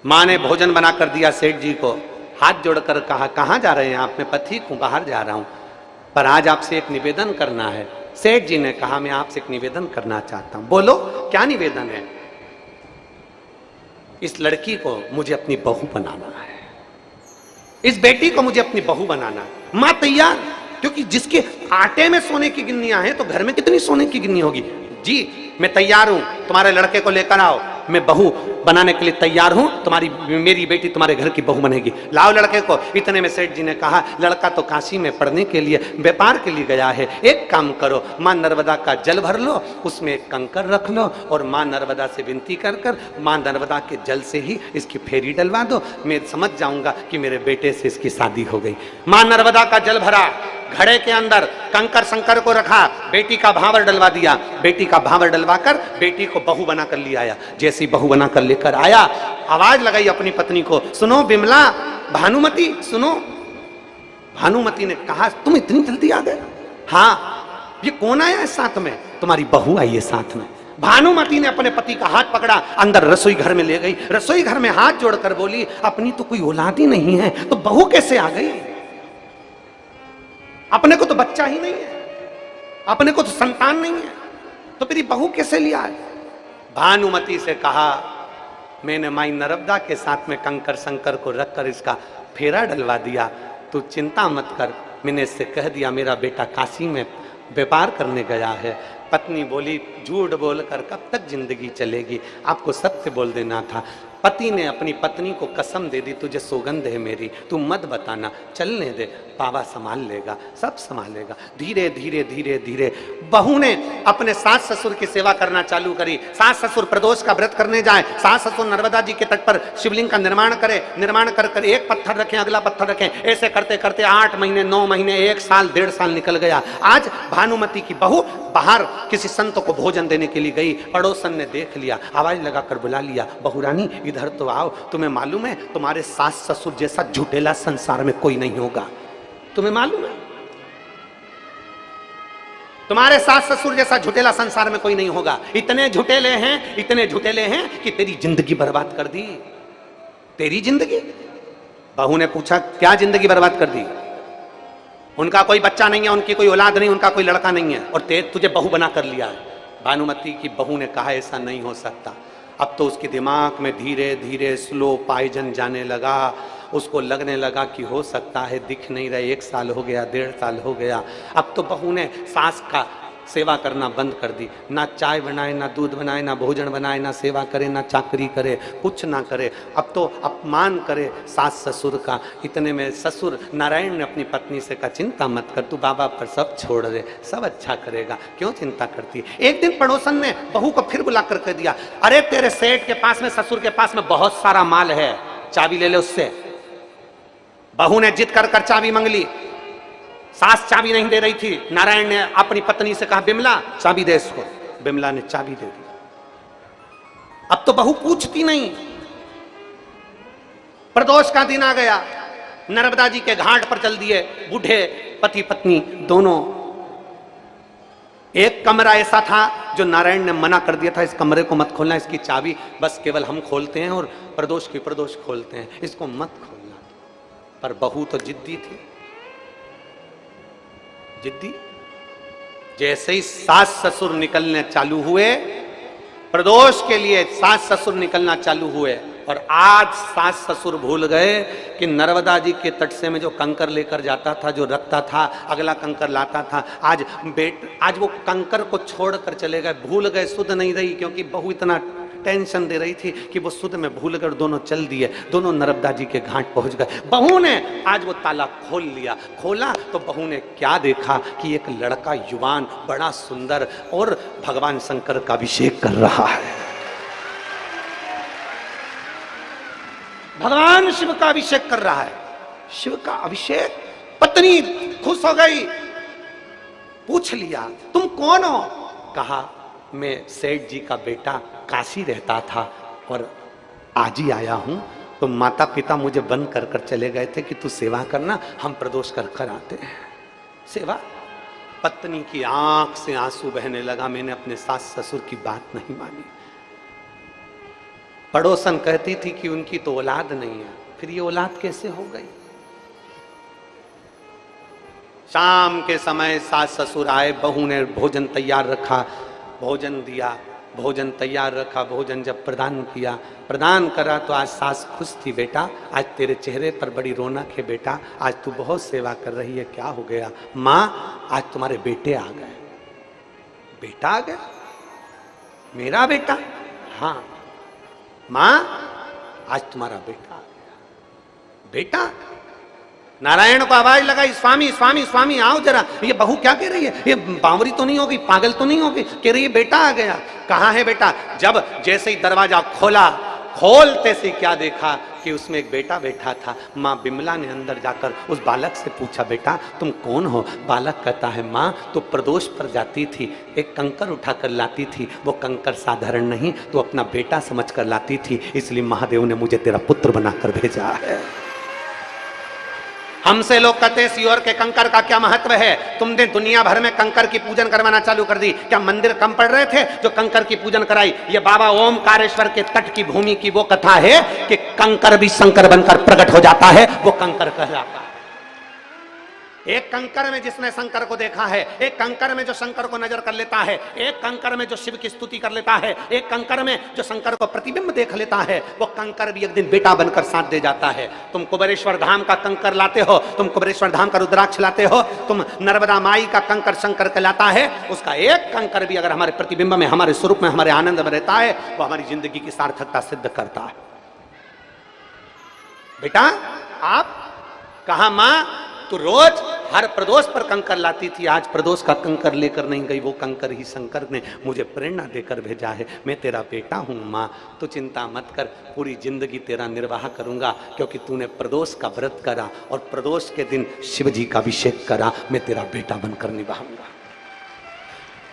मां ने भोजन बनाकर दिया सेठ जी को, हाथ जोड़कर कहा कहां जा रहे हैं आप? मैं पथिक हूं, बाहर जा रहा हूं, पर आज आपसे एक निवेदन करना है। सेठ जी ने कहा मैं आपसे एक निवेदन करना चाहता हूं। बोलो क्या निवेदन है? इस लड़की को मुझे अपनी बहू बनाना है, इस बेटी को मुझे अपनी बहू बनाना है। मां तैयार, क्योंकि जिसके आटे में सोने की गिन्नियां हैं तो घर में कितनी सोने की गिन्नी होगी। जी मैं तैयार हूं, तुम्हारे लड़के को लेकर आओ, मैं बहू बनाने के लिए तैयार हूं, तुम्हारी मेरी बेटी तुम्हारे घर की बहू बनेगी, लाओ लड़के को। इतने में सेठ जी ने कहा लड़का तो काशी में पढ़ने के लिए व्यापार के लिए गया है, एक काम करो मां नर्मदा का जल भर लो, उसमें एक कंकर रख लो और मां नर्मदा से विनती कर कर मां नर्मदा के जल से ही इसकी फेरी डलवा दो, मैं समझ जाऊंगा कि मेरे बेटे से इसकी शादी हो गई। मां नर्मदा का जल भरा, घड़े के अंदर कंकर शंकर को रखा, बेटी का भावर डलवा दिया, बेटी का भावर डलवा कर बेटी को बहू बना कर ले आया। जैसी बहू बना कर लेकर आया, आवाज लगाई अपनी पत्नी को, सुनो बिमला, भानुमति सुनो। भानुमति ने कहा तुम इतनी जल्दी आ गए? हाँ, ये कौन आया है साथ में? तुम्हारी बहू आई है साथ में। भानुमति ने अपने पति का हाथ पकड़ा, अंदर रसोई घर में ले गई, रसोई घर में हाथ जोड़कर बोली अपनी तो कोई औलाद ही नहीं है तो बहू कैसे आ गई? अपने को तो बच्चा ही नहीं है, अपने को तो संतान नहीं है, तो फिर ये बहू कैसे लिया है? भानुमति से कहा, मैंने माई नर्मदा के साथ में कंकर शंकर को रखकर इसका फेरा डलवा दिया, तू चिंता मत कर। मैंने इससे कह दिया मेरा बेटा काशी में व्यापार करने गया है। पत्नी बोली, झूठ बोलकर कब तक जिंदगी चलेगी, आपको सत्य बोल देना था। पति ने अपनी पत्नी को कसम दे दी, तुझे सौगंध है मेरी, तू मत बताना, चलने दे, बाबा संभाल लेगा, सब संभालेगा। धीरे धीरे धीरे धीरे बहू ने अपने सास ससुर की सेवा करना चालू करी। सास ससुर प्रदोष का व्रत करने जाए, सास ससुर नर्मदा जी के तट पर शिवलिंग का निर्माण करे, निर्माण कर कर एक पत्थर रखें, अगला पत्थर रखें, ऐसे करते करते 8 महीने 9 महीने 1 साल 1.5 साल निकल गया। आज भानुमति की बहू बाहर किसी संत को भोजन देने के लिए गई, पड़ोसन ने देख लिया, आवाज लगाकर बुला लिया, बहू रानी इधर तो आओ, तुम्हें मालूम है तुम्हारे सास ससुर जैसा झूठेला संसार में कोई नहीं होगा। तुम्हें मालूम है तुम्हारे सास ससुर जैसा झूठेला संसार में कोई नहीं होगा। इतने झूठेले हैं, इतने झूठेले हैं कि तेरी जिंदगी बर्बाद कर दी, तेरी जिंदगी। बहू ने पूछा, क्या जिंदगी बर्बाद कर दी? उनका कोई बच्चा नहीं है, उनकी कोई औलाद नहीं, उनका कोई लड़का नहीं है, और तुझे बहू बना कर लिया है। भानुमति की बहू ने कहा, ऐसा नहीं हो सकता। अब तो उसके दिमाग में धीरे धीरे स्लो पॉइजन जाने लगा। उसको लगने लगा कि हो सकता है दिख नहीं रहे, 1 साल हो गया, 1.5 साल हो गया। अब तो बहू ने सास का सेवा करना बंद कर दी, ना चाय बनाए, ना दूध बनाए, ना भोजन बनाए, ना सेवा करे, ना चाकरी करे, कुछ ना करे। अब तो अपमान करे सास ससुर का। इतने में ससुर नारायण ने अपनी पत्नी से कहा, चिंता मत कर, तू बाबा पर सब छोड़ दे, सब अच्छा करेगा, क्यों चिंता करती है। एक दिन पड़ोसन ने बहू को फिर बुला कर कह दिया, अरे तेरे सेठ के पास में, ससुर के पास में बहुत सारा माल है, चाबी ले ले उससे। बहू ने जिद कर चाबी मांग ली, सास चाबी नहीं दे रही थी। नारायण ने अपनी पत्नी से कहा, बिमला चाबी दे इसको। बिमला ने चाबी दे दी। अब तो बहू पूछती नहीं। प्रदोष का दिन आ गया, नर्मदा जी के घाट पर चल दिए बूढ़े पति पत्नी दोनों। एक कमरा ऐसा था जो नारायण ने मना कर दिया था, इस कमरे को मत खोलना, इसकी चाबी बस केवल हम खोलते हैं और प्रदोष की प्रदोष खोलते हैं, इसको मत खोलना। पर बहू तो जिद्दी थी, जिद्दी। जैसे ही सास ससुर निकलने चालू हुए, प्रदोष के लिए सास ससुर निकलना चालू हुए, और आज सास ससुर भूल गए कि नर्मदा जी के तट से में जो कंकर लेकर जाता था, जो रखता था, अगला कंकर लाता था, आज वो कंकर को छोड़कर चले गए, भूल गए, सुध नहीं रही, क्योंकि बहू इतना टेंशन दे रही थी कि वो सुध में भूल कर दोनों चल दिए, दोनों नर्मदा जी के घाट पहुंच गए। बहू ने आज वो ताला खोल लिया। खोला तो बहू ने क्या देखा कि एक लड़का युवान, बड़ा सुंदर, और भगवान शंकर का अभिषेक कर रहा है। भगवान शिव का अभिषेक कर रहा है, शिव का अभिषेक। पत्नी खुश हो गई, पूछ लिया, तुम कौन हो? कहा, मैं सेठ जी का बेटा, काशी रहता था और आज ही आया हूं। तो माता पिता मुझे बंद कर कर चले गए थे कि तू सेवा करना, हम प्रदोष कर कर आते हैं। सेवा। पत्नी की आंख से आंसू बहने लगा, मैंने अपने सास ससुर की बात नहीं मानी। पड़ोसन कहती थी कि उनकी तो औलाद नहीं है, फिर ये औलाद कैसे हो गई? शाम के समय सास ससुर आए, बहू ने भोजन तैयार रखा, भोजन दिया, भोजन तैयार रखा, भोजन जब प्रदान किया, प्रदान करा तो आज सास खुश थी, बेटा आज तेरे चेहरे पर बड़ी रौनक है, बेटा आज तू बहुत सेवा कर रही है, क्या हो गया? माँ आज तुम्हारे बेटे आ गए। बेटा आ गया? मेरा बेटा? हाँ माँ आज तुम्हारा बेटा आ गया। बेटा? नारायण को आवाज लगाई, स्वामी स्वामी स्वामी आओ जरा। ये बहू क्या कह रही है? ये बावरी तो नहीं होगी, पागल तो नहीं होगी? कह रही है बेटा आ गया। कहाँ है बेटा? जब जैसे ही दरवाजा खोला, खोलते से क्या देखा कि उसमें एक बेटा बैठा था। माँ बिमला ने अंदर जाकर उस बालक से पूछा, बेटा तुम कौन हो? बालक कहता है, माँ तो प्रदोष पर जाती थी, एक कंकर उठाकर लाती थी, वो कंकर साधारण नहीं, तो अपना बेटा समझकर लाती थी, इसलिए महादेव ने मुझे तेरा पुत्र बनाकर भेजा है। हमसे लोग कहते हैं सियोर के कंकर का क्या महत्व है? तुमने दुनिया भर में कंकर की पूजन करवाना चालू कर दी। क्या मंदिर कम पड़ रहे थे जो कंकर की पूजन कराई? ये बाबा ओमकारेश्वर के तट की भूमि की वो कथा है कि कंकर भी शंकर बनकर प्रकट हो जाता है, वो कंकर कहलाता है। एक कंकर में जिसने शंकर को देखा है, एक कंकर में जो शंकर को नजर कर लेता है, एक कंकर में जो शिव की स्तुति कर लेता है, एक कंकर में जो शंकर को प्रतिबिंब देख लेता है, वो कंकर भी एक दिन बेटा बनकर साथ दे जाता है। तुम कुबेरेश्वर धाम का कंकर लाते हो, तुम कुबेरेश्वर धाम का रुद्राक्ष लाते हो, तुम नर्मदा माई का कंकर शंकर कहलाता है। उसका एक कंकर भी अगर हमारे प्रतिबिंब में, हमारे स्वरूप में, हमारे आनंद में रहता है, वो हमारी जिंदगी की सार्थकता सिद्ध करता है। बेटा आप कहा, मां तू रोज हर प्रदोष पर कंकर लाती थी, आज प्रदोष का कंकर लेकर नहीं गई, वो कंकर ही शंकर ने मुझे प्रेरणा देकर भेजा है। मैं तेरा बेटा हूं मां, तू चिंता मत कर, पूरी जिंदगी तेरा निर्वाह करूंगा, क्योंकि तूने प्रदोष का व्रत करा और प्रदोष के दिन शिव जी का अभिषेक करा। मैं तेरा बेटा बनकर निभाऊंगा।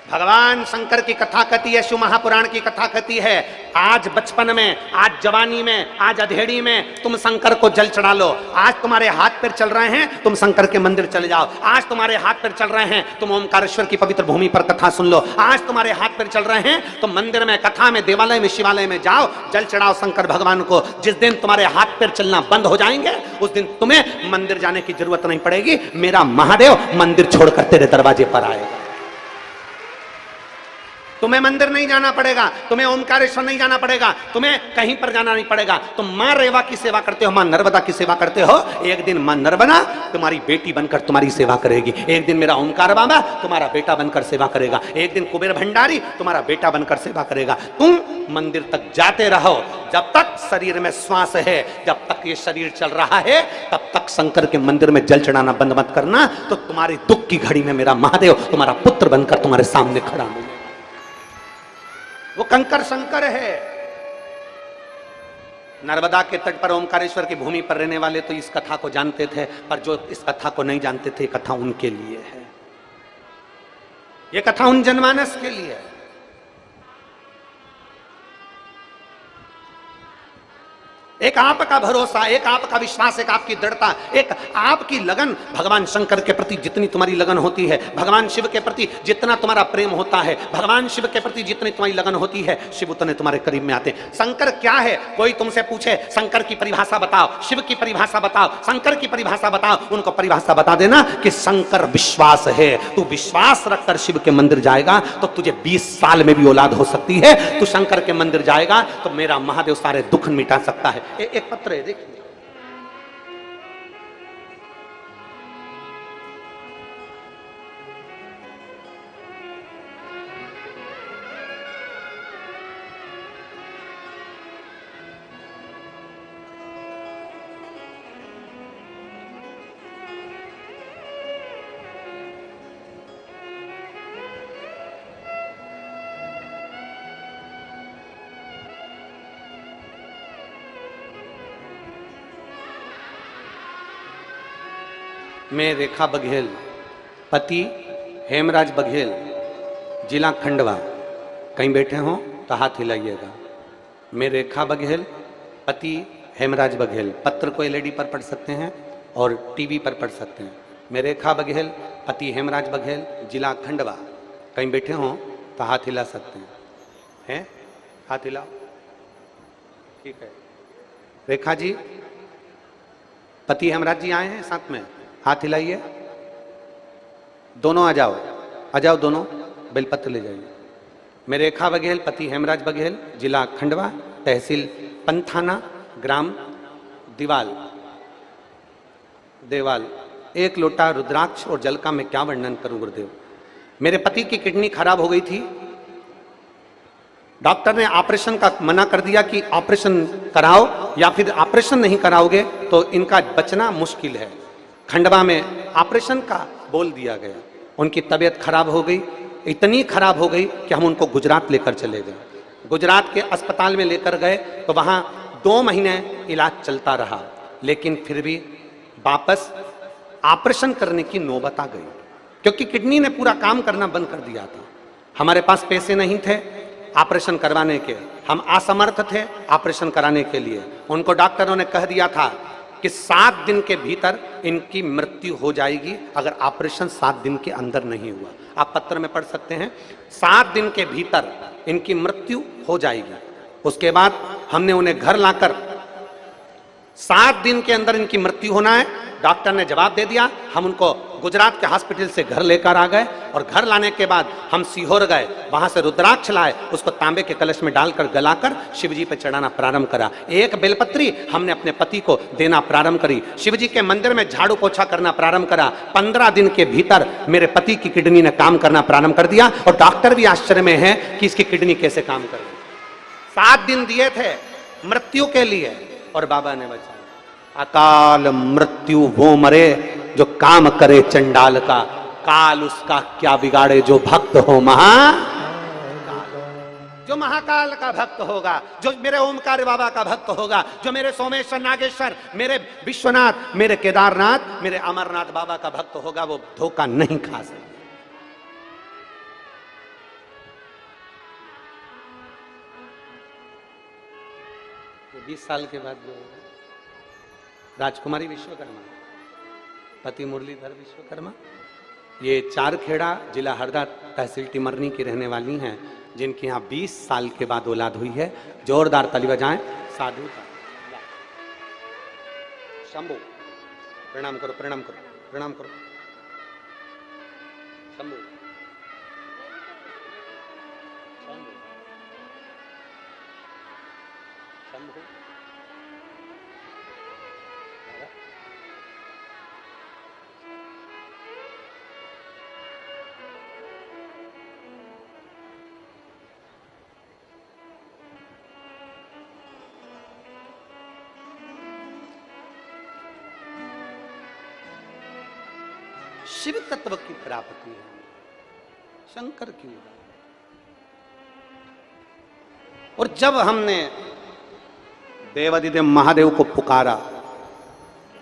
भगवान शंकर की कथा कहती है, शिव महापुराण की कथा कहती है, आज बचपन में, आज जवानी में, आज अधेड़ी में तुम शंकर को जल चढ़ा लो। आज तुम्हारे हाथ पैर चल रहे हैं, तुम शंकर के मंदिर चले जाओ। आज तुम्हारे हाथ पैर चल रहे हैं, तुम ओमकारेश्वर की पवित्र भूमि पर कथा सुन लो। आज तुम्हारे हाथ पैर चल रहे हैं, तुम मंदिर में, कथा में, देवालय में, शिवालय में जाओ, जल चढ़ाओ शंकर भगवान को। जिस दिन तुम्हारे हाथ पैर चलना बंद हो जाएंगे, उस दिन तुम्हें मंदिर जाने की जरूरत नहीं पड़ेगी। मेरा महादेव मंदिर छोड़कर तेरे दरवाजे पर आएगा। तुम्हें मंदिर नहीं जाना पड़ेगा, तुम्हें ओमकारेश्वर नहीं जाना पड़ेगा, तुम्हें कहीं पर जाना नहीं पड़ेगा। तुम मां रेवा की सेवा करते हो, मां नर्मदा की सेवा करते हो, एक दिन मां नर्मदा तुम्हारी बेटी बनकर तुम्हारी सेवा करेगी। एक दिन मेरा ओमकार बाबा तुम्हारा बेटा बनकर सेवा करेगा। एक दिन कुबेर भंडारी तुम्हारा बेटा बनकर सेवा करेगा। तुम मंदिर तक जाते रहो, जब तक शरीर में श्वास है, जब तक ये शरीर चल रहा है, तब तक शंकर के मंदिर में जल चढ़ाना बंद मत करना। तो तुम्हारी दुख की घड़ी में मेरा महादेव तुम्हारा पुत्र बनकर तुम्हारे सामने खड़ा होगा। वो कंकर शंकर है। नर्मदा के तट पर, ओमकारेश्वर की भूमि पर रहने वाले तो इस कथा को जानते थे, पर जो इस कथा को नहीं जानते थे, कथा उनके लिए है। ये कथा उन जनमानस के लिए है। एक आपका भरोसा, एक आपका विश्वास, एक आपकी दृढ़ता, एक आपकी लगन भगवान शंकर के प्रति जितनी तुम्हारी लगन होती है, भगवान शिव के प्रति जितना तुम्हारा प्रेम होता है, भगवान शिव के प्रति जितनी तुम्हारी लगन होती है, शिव उतने तुम्हारे करीब में आते हैं। शंकर क्या है? कोई तुमसे पूछे शंकर की परिभाषा बताओ, शिव की परिभाषा बताओ, शंकर की परिभाषा बताओ, उनको परिभाषा बता देना कि शंकर विश्वास है। तू विश्वास रखकर शिव के मंदिर जाएगा तो तुझे 20 साल में भी औलाद हो सकती है। तू शंकर के मंदिर जाएगा तो मेरा महादेव सारे दुख मिटा सकता है। एक पत्र है, देखिए। मैं रेखा बघेल, पति हेमराज बघेल, जिला खंडवा, कहीं बैठे हो तो हाथ हिलाइएगा। मैं रेखा बघेल, पति हेमराज बघेल। पत्र को एलईडी पर पढ़ सकते हैं और टीवी पर पढ़ सकते हैं। मैं रेखा बघेल, पति हेमराज बघेल, जिला खंडवा, कहीं बैठे हो तो हाथ हिला सकते हैं। हाथ हिलाओ, ठीक है। रेखा जी, पति हेमराज जी आए हैं साथ में, हाथ हिलाइए। दोनों आ जाओ दोनों, बेलपत्र ले जाइए। मैं रेखा बघेल, पति हेमराज बघेल, जिला खंडवा, तहसील पंथाना, ग्राम देवाल। एक लोटा रुद्राक्ष और जल का मैं क्या वर्णन करूं गुरुदेव। मेरे पति की किडनी खराब हो गई थी, डॉक्टर ने ऑपरेशन का मना कर दिया कि ऑपरेशन कराओ, या फिर ऑपरेशन नहीं कराओगे तो इनका बचना मुश्किल है। खंडवा में ऑपरेशन का बोल दिया गया। उनकी तबीयत खराब हो गई, इतनी खराब हो गई कि हम उनको गुजरात लेकर चले गए। गुजरात के अस्पताल में लेकर गए तो वहाँ 2 महीने इलाज चलता रहा, लेकिन फिर भी वापस ऑपरेशन करने की नौबत आ गई, क्योंकि किडनी ने पूरा काम करना बंद कर दिया था। हमारे पास पैसे नहीं थे ऑपरेशन करवाने के, हम असमर्थ थे ऑपरेशन कराने के लिए। उनको डॉक्टरों ने कह दिया था कि 7 दिन के भीतर इनकी मृत्यु हो जाएगी अगर ऑपरेशन 7 दिन के अंदर नहीं हुआ। आप पत्र में पढ़ सकते हैं, 7 दिन के भीतर इनकी मृत्यु हो जाएगी। उसके बाद हमने उन्हें घर लाकर 7 दिन के अंदर इनकी मृत्यु होना है, डॉक्टर ने जवाब दे दिया। हम उनको गुजरात के हॉस्पिटल से घर लेकर आ गए और घर लाने के बाद हम सीहोर गए, वहां से रुद्राक्ष लाए, उसको तांबे के कलश में डालकर गलाकर शिव जी पे चढ़ाना प्रारंभ करा। एक बेलपत्री हमने अपने पति को देना प्रारंभ करी। शिव जी के मंदिर में झाड़ू पोछा करना प्रारंभ करा। 15 दिन के भीतर मेरे पति की किडनी ने काम करना प्रारंभ कर दिया और डॉक्टर भी आश्चर्य में है कि इसकी किडनी कैसे काम कर रही। 7 दिन दिए थे मृत्यु के लिए और बाबा ने बचाया। अकाल मृत्यु वो मरे जो काम करे चंडाल का, काल उसका क्या बिगाड़े जो भक्त हो जो महाकाल का भक्त होगा, जो मेरे ओमकार बाबा का भक्त होगा, जो मेरे सोमेश्वर नागेश्वर, मेरे विश्वनाथ, मेरे केदारनाथ, मेरे अमरनाथ बाबा का भक्त होगा, वो धोखा नहीं खा सकता। 20 साल के बाद जो राजकुमारी विश्वकर्मा, पति मुरलीधर विश्वकर्मा, ये चारखेड़ा जिला हरदा तहसील टिमरनी की रहने वाली हैं, जिनकी यहाँ 20 साल के बाद औलाद हुई है। जोरदार ताली बजाएं। साधु का शंभू, प्रणाम करो, प्रणाम करो, प्रणाम करो। शंभू, शंभू, शंभू। शिव तत्व की प्राप्ति है, शंकर की लीला। और जब हमने देवादिदेव महादेव को पुकारा,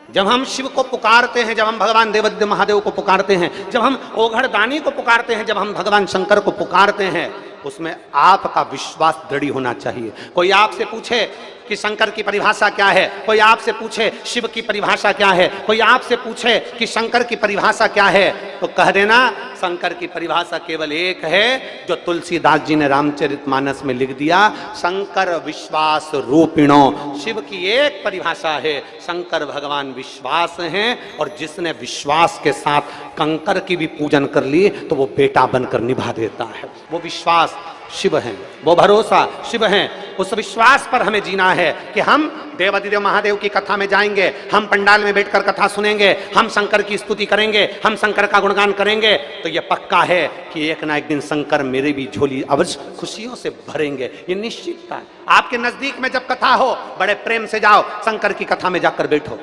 जब हम शिव को पुकारते हैं, जब हम भगवान देवादिदेव महादेव को पुकारते हैं, जब हम ओघड़ दानी को पुकारते हैं, जब हम भगवान शंकर को पुकारते हैं, उसमें आपका विश्वास दृढ़ होना चाहिए। कोई आपसे पूछे कि शंकर की परिभाषा क्या है, कोई आपसे पूछे शिव की परिभाषा क्या है, कोई आपसे पूछे कि शंकर की परिभाषा क्या है, तो कह देना शंकर की परिभाषा केवल एक है, जो तुलसीदास जी ने रामचरितमानस में लिख दिया, शंकर विश्वास रूपिणो। शिव की एक परिभाषा है, शंकर भगवान विश्वास हैं, और जिसने विश्वास के साथ कंकर की भी पूजन कर ली तो वो बेटा बनकर निभा देता है। वो विश्वास शिव हैं, वो भरोसा शिव हैं। उस विश्वास पर हमें जीना है कि हम देवादिदेव महादेव की कथा में जाएंगे, हम पंडाल में बैठकर कथा सुनेंगे, हम शंकर की स्तुति करेंगे, हम शंकर का गुणगान करेंगे, तो ये पक्का है कि एक ना एक दिन शंकर मेरे भी झोली अवश्य खुशियों से भरेंगे। ये निश्चितता है। आपके नजदीक में जब कथा हो, बड़े प्रेम से जाओ, शंकर की कथा में जाकर बैठो।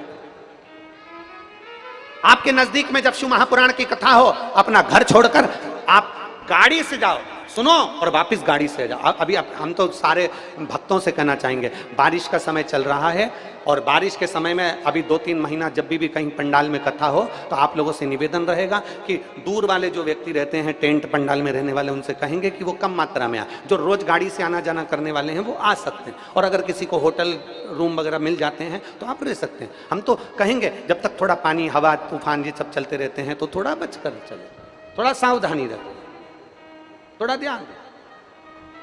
आपके नजदीक में जब शिव महापुराण की कथा हो, अपना घर छोड़कर आप गाड़ी से जाओ, सुनो और वापस गाड़ी से जाओ। अभी हम तो सारे भक्तों से कहना चाहेंगे, बारिश का समय चल रहा है, और बारिश के समय में अभी 2-3 महीना जब भी कहीं पंडाल में कथा हो, तो आप लोगों से निवेदन रहेगा कि दूर वाले जो व्यक्ति रहते हैं, टेंट पंडाल में रहने वाले, उनसे कहेंगे कि वो कम मात्रा में आए। जो रोज गाड़ी से आना जाना करने वाले हैं वो आ सकते हैं, और अगर किसी को होटल रूम वगैरह मिल जाते हैं तो आप रह सकते हैं। हम तो कहेंगे जब तक थोड़ा पानी, हवा, तूफान ये सब चलते रहते हैं तो थोड़ा बच कर चले, थोड़ा सावधानी रखें, थोड़ा ध्यान।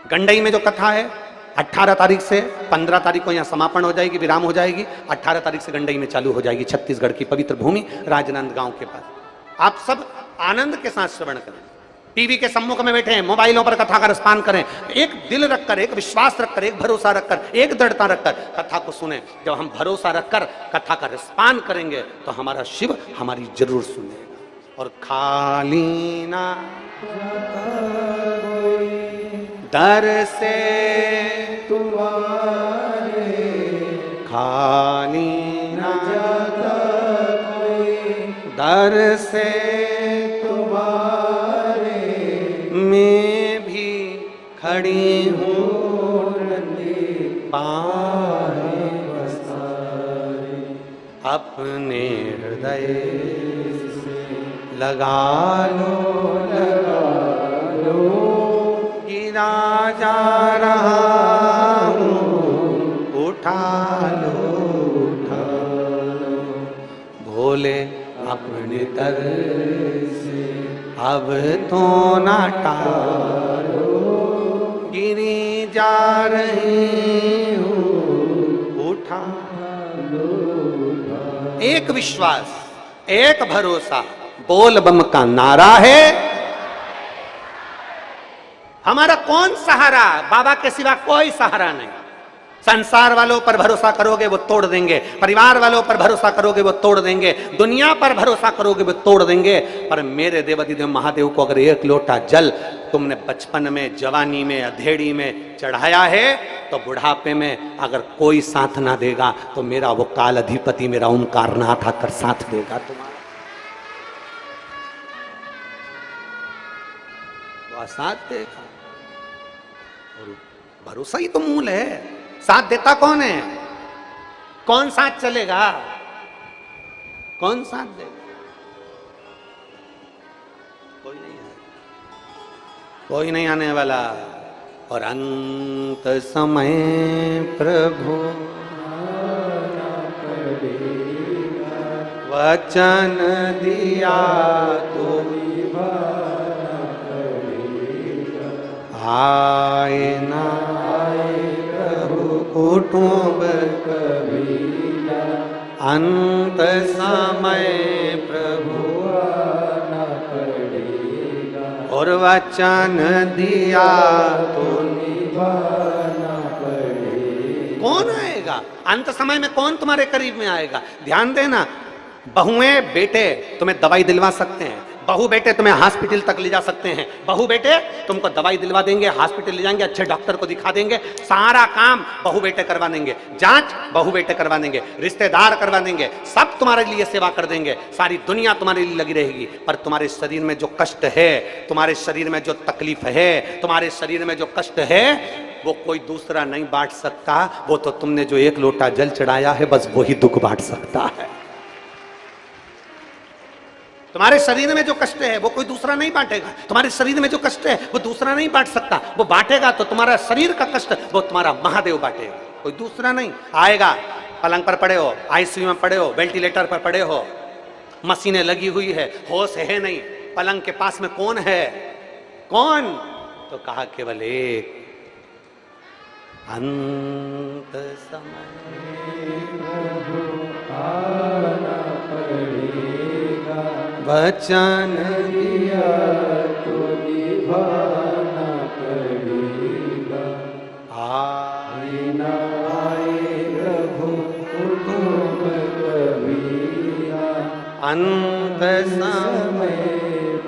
गंडई में जो कथा है 18 तारीख से 15 तारीख को यहाँ समापन हो जाएगी, विराम हो जाएगी। 18 तारीख से गंडई में चालू हो जाएगी, छत्तीसगढ़ की पवित्र भूमि राजनांदगांव के पास। आप सब आनंद के साथ श्रवण करें, टीवी के सम्मुख में बैठे हैं, मोबाइलों पर कथा का रसपान करें। एक दिल रखकर, एक विश्वास रखकर, एक भरोसा रखकर, एक दृढ़ता रखकर कथा को सुने। जब हम भरोसा रखकर कथा का रसपान करेंगे तो हमारा शिव हमारी जरूर सुनेगा। और खाली ना दर से तुम्हारे, खाली ना जाता कोई दर से तुम्हारे, मैं भी खड़ी हूँ नंदी पाए बसारे, अपने हृदय लगा लो, गिरा जा रहा हूँ, उठा लो, भोले अपने दर से अब तो ना टालो, गिरी जा रही हूँ, उठा लो। एक विश्वास, एक भरोसा बोल बम का नारा है। हमारा कौन सहारा? बाबा के सिवा कोई सहारा नहीं। संसार वालों पर भरोसा करोगे वो तोड़ देंगे, परिवार वालों पर भरोसा करोगे वो तोड़ देंगे, दुनिया पर भरोसा करोगे वो तोड़ देंगे। पर मेरे देवाधिदेव महादेव को अगर एक लोटा जल तुमने बचपन में, जवानी में, अधेड़ी में चढ़ाया है तो बुढ़ापे में अगर कोई साथ ना देगा तो मेरा वो काल अधिपति, मेरा ओंकारनाथ आकर साथ देगा तुम्हारा। वो साथ देगा। और भरोसा ही तो मूल है। साथ देता कौन है? कौन साथ चलेगा? कौन साथ देगा? कोई नहीं है, कोई नहीं आने वाला। और अंत समय प्रभु वचन दिया तो आए ना कुटुंब कबीरा, अंत समय प्रभु आना पड़ेगा। और वचन दिया तो निभाना पड़ेगा। कौन आएगा अंत समय में? कौन तुम्हारे करीब में आएगा? ध्यान देना, बहुएं बेटे तुम्हें दवाई दिलवा सकते हैं, बहू बेटे तुम्हें हॉस्पिटल तक ले जा सकते हैं, बहू बेटे तुमको दवाई दिलवा देंगे, हॉस्पिटल ले जाएंगे, अच्छे डॉक्टर को दिखा देंगे, सारा काम बहू बेटे करवा देंगे, जांच बहू बेटे करवा देंगे, रिश्तेदार करवा देंगे, सब तुम्हारे लिए सेवा कर देंगे, सारी दुनिया तुम्हारे लिए लगी रहेगी। पर तुम्हारे शरीर में जो कष्ट है, तुम्हारे शरीर में जो तकलीफ है, तुम्हारे शरीर में जो कष्ट है, वो कोई दूसरा नहीं बांट सकता। वो तो तुमने जो एक लोटा जल चढ़ाया है बस वही दुख बांट सकता है। तुम्हारे शरीर में जो कष्ट है वो कोई दूसरा नहीं बांटेगा। तुम्हारे शरीर में जो कष्ट है वो दूसरा नहीं बांट सकता। वो बांटेगा तो तुम्हारा शरीर का कष्ट वो तुम्हारा महादेव बांटेगा, कोई दूसरा नहीं। आएगा, पलंग पर पड़े हो, आईसीयू में पड़े हो, वेंटिलेटर पर पड़े हो, मशीनें लगी हुई है, होश है नहीं, पलंग के पास में कौन है? कौन? तो कहा केवल एक, अंत समय वचन दिया तो निभाना पड़ेगा। आए ना आए प्रभु कुटुंब कबीरा, अंत समय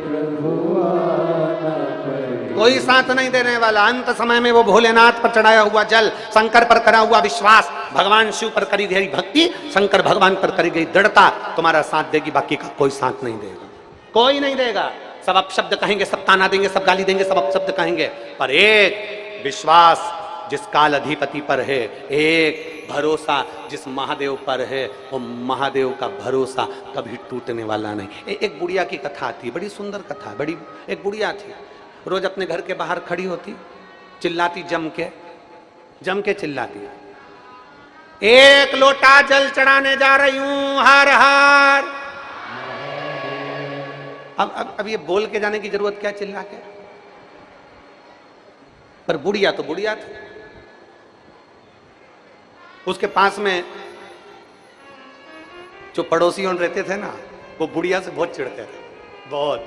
प्रभु आना पड़ेगा। कोई साथ नहीं देने वाला। अंत समय में वो भोलेनाथ पर चढ़ाया हुआ जल, शंकर पर करा हुआ विश्वास, भगवान शिव पर करी गई भक्ति, शंकर भगवान पर करी गई दृढ़ता तुम्हारा साथ देगी। बाकी का कोई साथ नहीं देगा, कोई नहीं देगा। सब अपशब्द कहेंगे, सब ताना देंगे, सब गाली देंगे, सब अपशब्द कहेंगे, पर एक विश्वास जिस काल अधिपति पर है, एक भरोसा जिस महादेव पर है, वो महादेव का भरोसा कभी टूटने वाला नहीं। एक बुढ़िया की कथा थी, बड़ी सुंदर कथा। बड़ी एक बुढ़िया थी, रोज अपने घर के बाहर खड़ी होती, चिल्लाती, जम के चिल्लाती, एक लोटा जल चढ़ाने जा रही हूं, हर हर। अब ये बोल के जाने की जरूरत क्या, चिल्ला के? पर बुढ़िया तो बुढ़िया थी। उसके पास में जो पड़ोसी रहते थे ना, वो बुढ़िया से बहुत चिढ़ते थे, बहुत।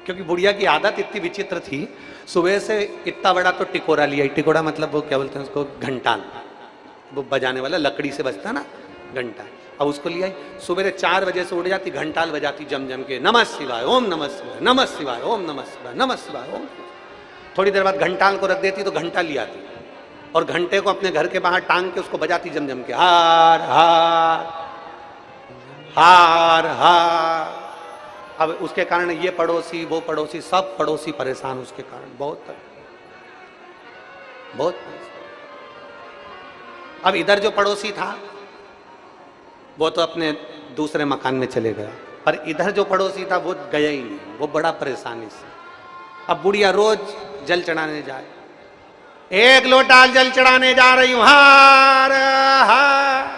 क्योंकि बुढ़िया की आदत इतनी विचित्र थी, सुबह से इतना बड़ा तो टिकोरा लिया। टिकोरा मतलब वो क्या बोलते हैं उसको, घंटाल, वो बजाने वाला, लकड़ी से बजता ना घंटा। अब उसको लिया, सुबह 4 बजे से उठ जाती, घंटाल बजाती जम के, नमः शिवाय, ओम नमः शिवाय, नमः शिवाय, ओम नमः शिवाय, नमः शिवाय, ओम। थोड़ी देर बाद घंटाल को रख देती तो घंटा ले आती और घंटे को अपने घर के बाहर टांग के उसको बजाती जम के, हार हार हार हार। अब उसके कारण ये पड़ोसी, वो पड़ोसी, सब पड़ोसी परेशान उसके कारण, बहुत बहुत। अब इधर जो पड़ोसी था वो तो अपने दूसरे मकान में चले गया, पर इधर जो पड़ोसी था वो गया ही नहीं, वो बड़ा परेशानी से। अब बुढ़िया रोज जल चढ़ाने जाए, एक लोटा जल चढ़ाने जा रही हूं, हार हार।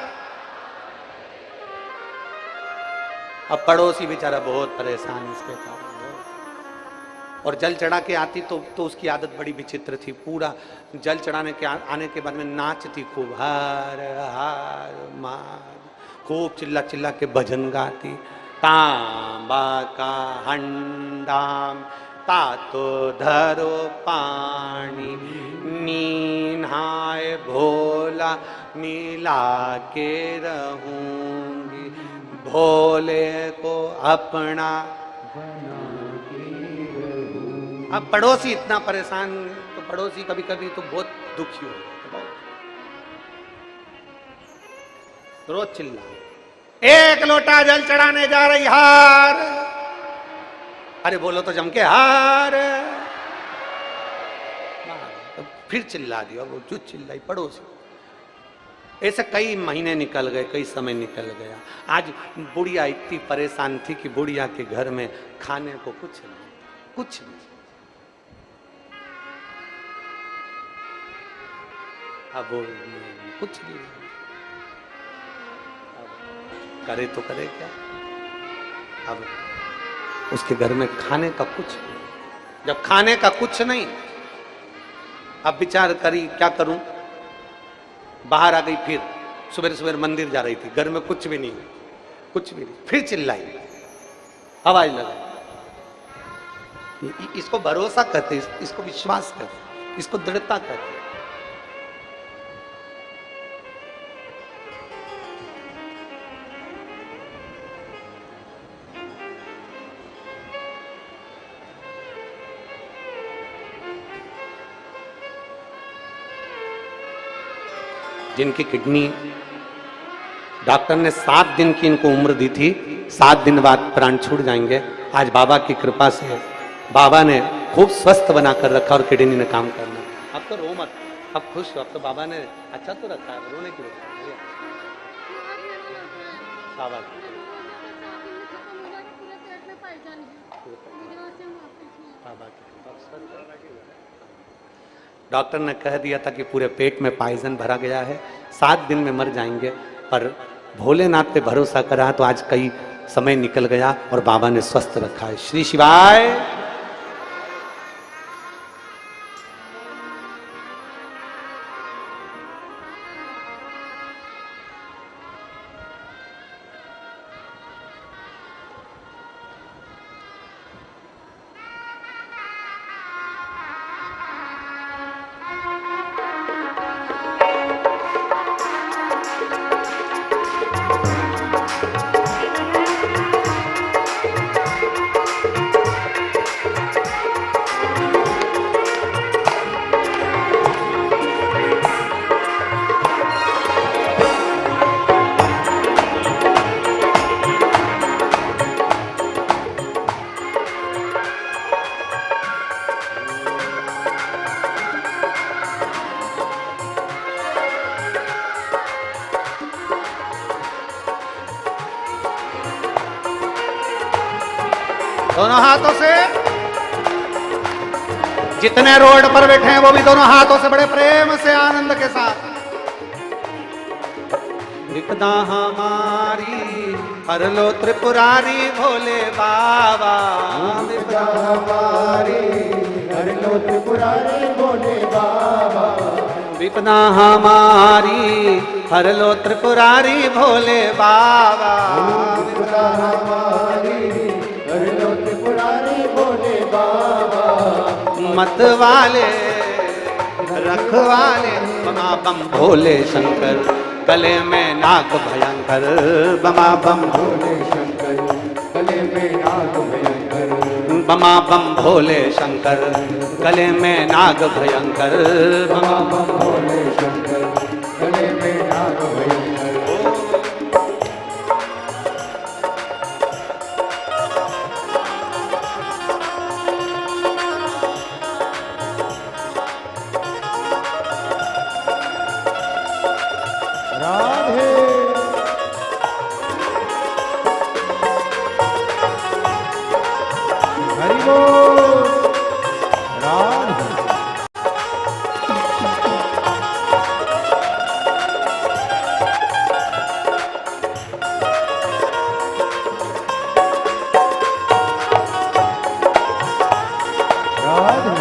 अब पड़ोसी बेचारा बहुत परेशान इसके कारण, और जल चढ़ा के आती तो उसकी आदत बड़ी विचित्र थी। पूरा जल चढ़ाने के आने के बाद में नाचती खूब, हार हार मार, खूब चिल्ला चिल्ला के भजन गाती। तांबा का हंडाम तातो धरो पानी, नीन्हाय भोला मिला के रहूंगी, भोले को अपना। अब पड़ोसी इतना परेशान, तो पड़ोसी कभी कभी तो बहुत दुखी हो जाता, रोज चिल्ला, एक लोटा जल चढ़ाने जा रही हार। अरे बोलो तो जम के हार। तो फिर चिल्ला दिया, वो जो चिल्लाई पड़ोसी। ऐसे कई महीने निकल गए, कई समय निकल गया। आज बुढ़िया इतनी परेशान थी कि बुढ़िया के घर में खाने को कुछ नहीं, कुछ नहीं। अब वो कुछ नहीं, करे तो करे क्या। अब उसके घर में खाने का कुछ नहीं। जब खाने का कुछ नहीं, अब विचार करी क्या करूं। बाहर आ गई, फिर सुबह सुबह मंदिर जा रही थी, घर में कुछ भी नहीं, कुछ भी नहीं। फिर चिल्लाई, आवाज लगाई। इसको भरोसा कहते, इसको विश्वास कहते, इसको दृढ़ता कहते। जिनकी किडनी डॉक्टर ने 7 दिन की इनको उम्र दी थी, 7 दिन बाद प्राण छूट जाएंगे। आज बाबा की कृपा से बाबा ने खूब स्वस्थ बनाकर रखा और किडनी ने काम करना। अब तो रो मत, अब खुश हो, अब तो बाबा ने अच्छा तो रखा है, रोने की बात नहीं है। डॉक्टर ने कह दिया था कि पूरे पेट में पॉइजन भरा गया है, 7 दिन में मर जाएंगे। पर भोलेनाथ पे भरोसा करा तो आज कई समय निकल गया और बाबा ने स्वस्थ रखा है। श्री शिवाय। दोनों हाथों से, जितने रोड पर बैठे हैं वो भी दोनों हाथों से बड़े प्रेम से आनंद के साथ। विपदा हमारी हर लो त्रिपुरारी भोले बाबा, विपदा हमारी हर लो त्रिपुरारी भोले बाबा, विपदा हमारी हर लो त्रिपुरारी भोले बाबा, विपदा हमारी हर लो त्रिपुरारी भोले बाबा, मत वाले रखवाले बमा बम भोले शंकर, गले में नाग भयंकर बमा बम भोले शंकर, गले में नाग भयंकर, बमा बम भोले शंकर, गले में नाग भयंकर बमा बम भोले शंकर, गले में नाग भयंकर। राधे हरि बोल, राधे राधे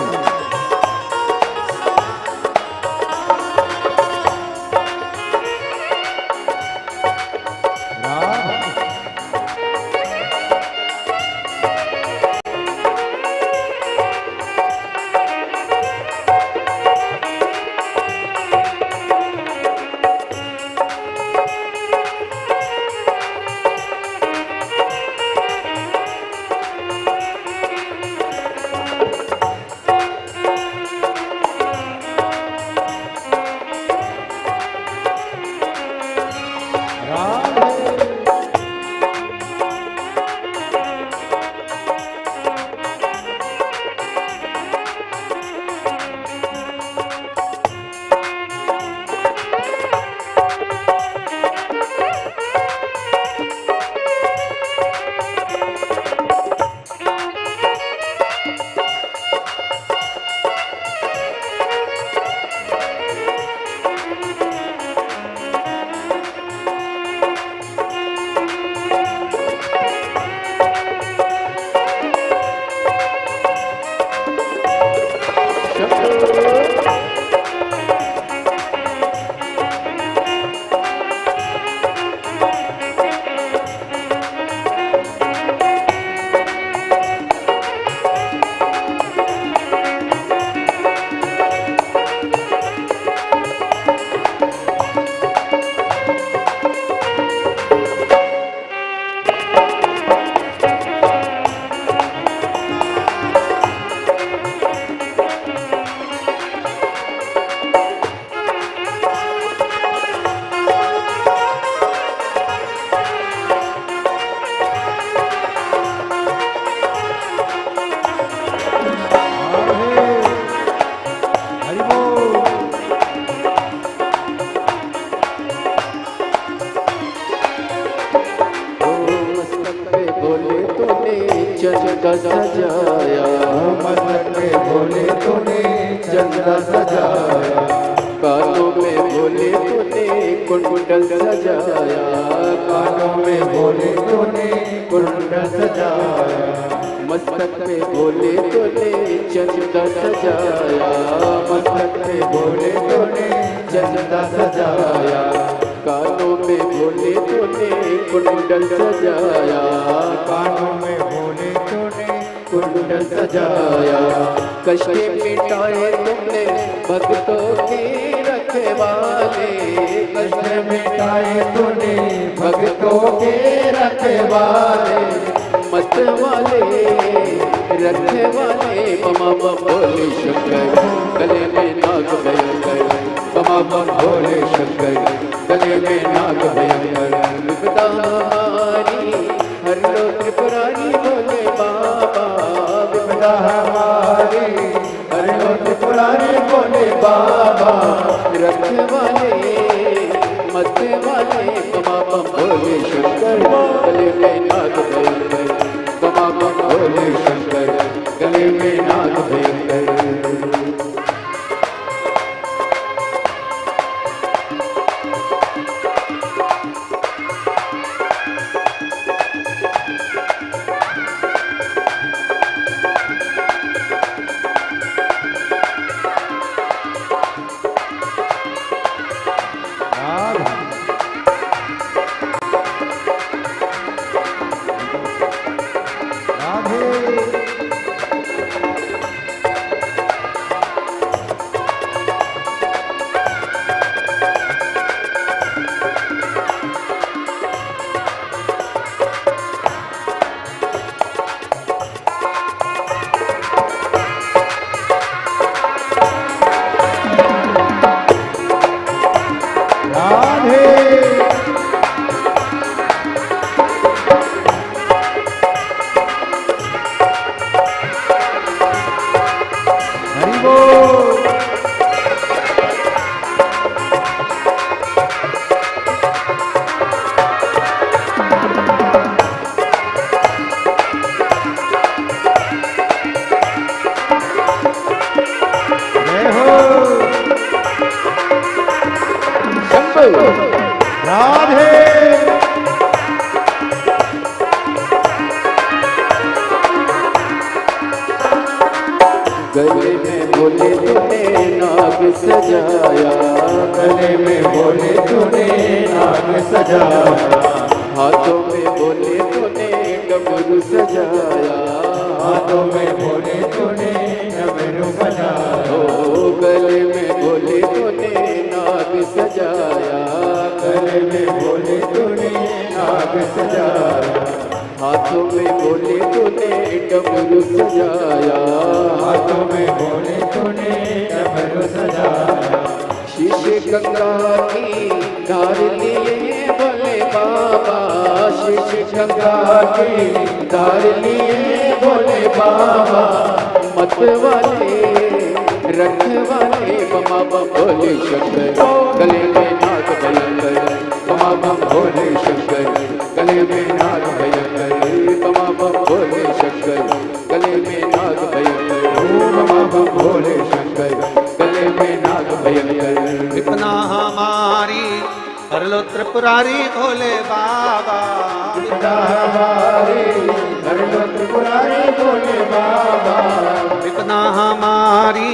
चंदा सजाया, मस्तक पे भोले तूने चंदा सजाया, कानों में भोले तूने कुंडल सजाया, कानों में भोले तूने कुंडल सजाया, मस्तक पे भोले तूने चंदा सजाया, मस्तक पे भोले तूने चंदा सजाया, कानों में भोले तूने कुंडल सजाया, कानों में भोले तूने कुंडल सजाया, कष्ट मिटाए तुमने भक्तों की रखवाले, कष्ट मिटाए तूने भक्तों के रखवाले, मत वाले रखे वाले ममा भोले शंकर, गले में नाग भयंकर, ममा भोले शंकर, गले में नाग भयंकर, विपदा हमारी हर लो त्रिपुरारी भोले बाबा, विपदा हमारी हर लो त्रिपुरारी भोले बाबा, रखे वाले मत वाले ममा भोले शंकर, गले में नाग भयंकर, ममा भोले शंकर, गले में नाग भयंकर। गले में भोले तूने नाग सजाया, गले में भोले तूने नाग सजाया, हाथों में भोले तूने डमरू सजाया, हाथों में भोले तूने डमरू बजाया, ओ गले में भोले तूने नाग सजाया, गले में भोले तूने नाग सजाया, हाथों में भोले तूने डमरू सजाया, हाथों में भोले तूने डमरू सजाया, शीश गंगा की धार लिए भोले बाबा, शीश गंगा की धार लिए भोले बाबा, मत वाले रख वाले ममा भोले शंकर, गले में नाग भयंकर, ममा भोले शंकर, गले में नाग भयंकर, ममा भोले शंकर, गले में नाग भयंकर, ममा भोले शंकर, गले में नाग भयंकर। विपना हमारी हर लो त्रिपुरारी भोले बाबा, विपदा हमारी हर लो त्रिपुरारी भोले बाबा, विपना हमारी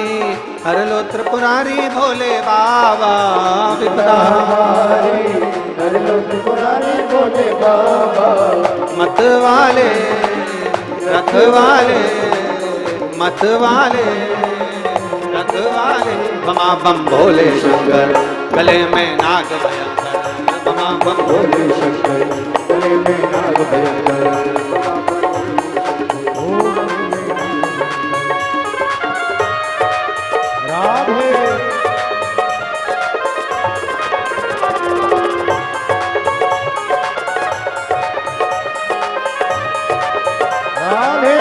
हर लो त्रिपुरारी भोले बाबा, विपदा हमारी हर लो त्रिपुरारी भोले बाबा, मत वाले रखवाले, मत वाले रखवाले, बमा बम भोले शंकर, गले में नाग भयंकर, बमा बम भोले शंकर, गले में नाग भयंकर। राधे राधे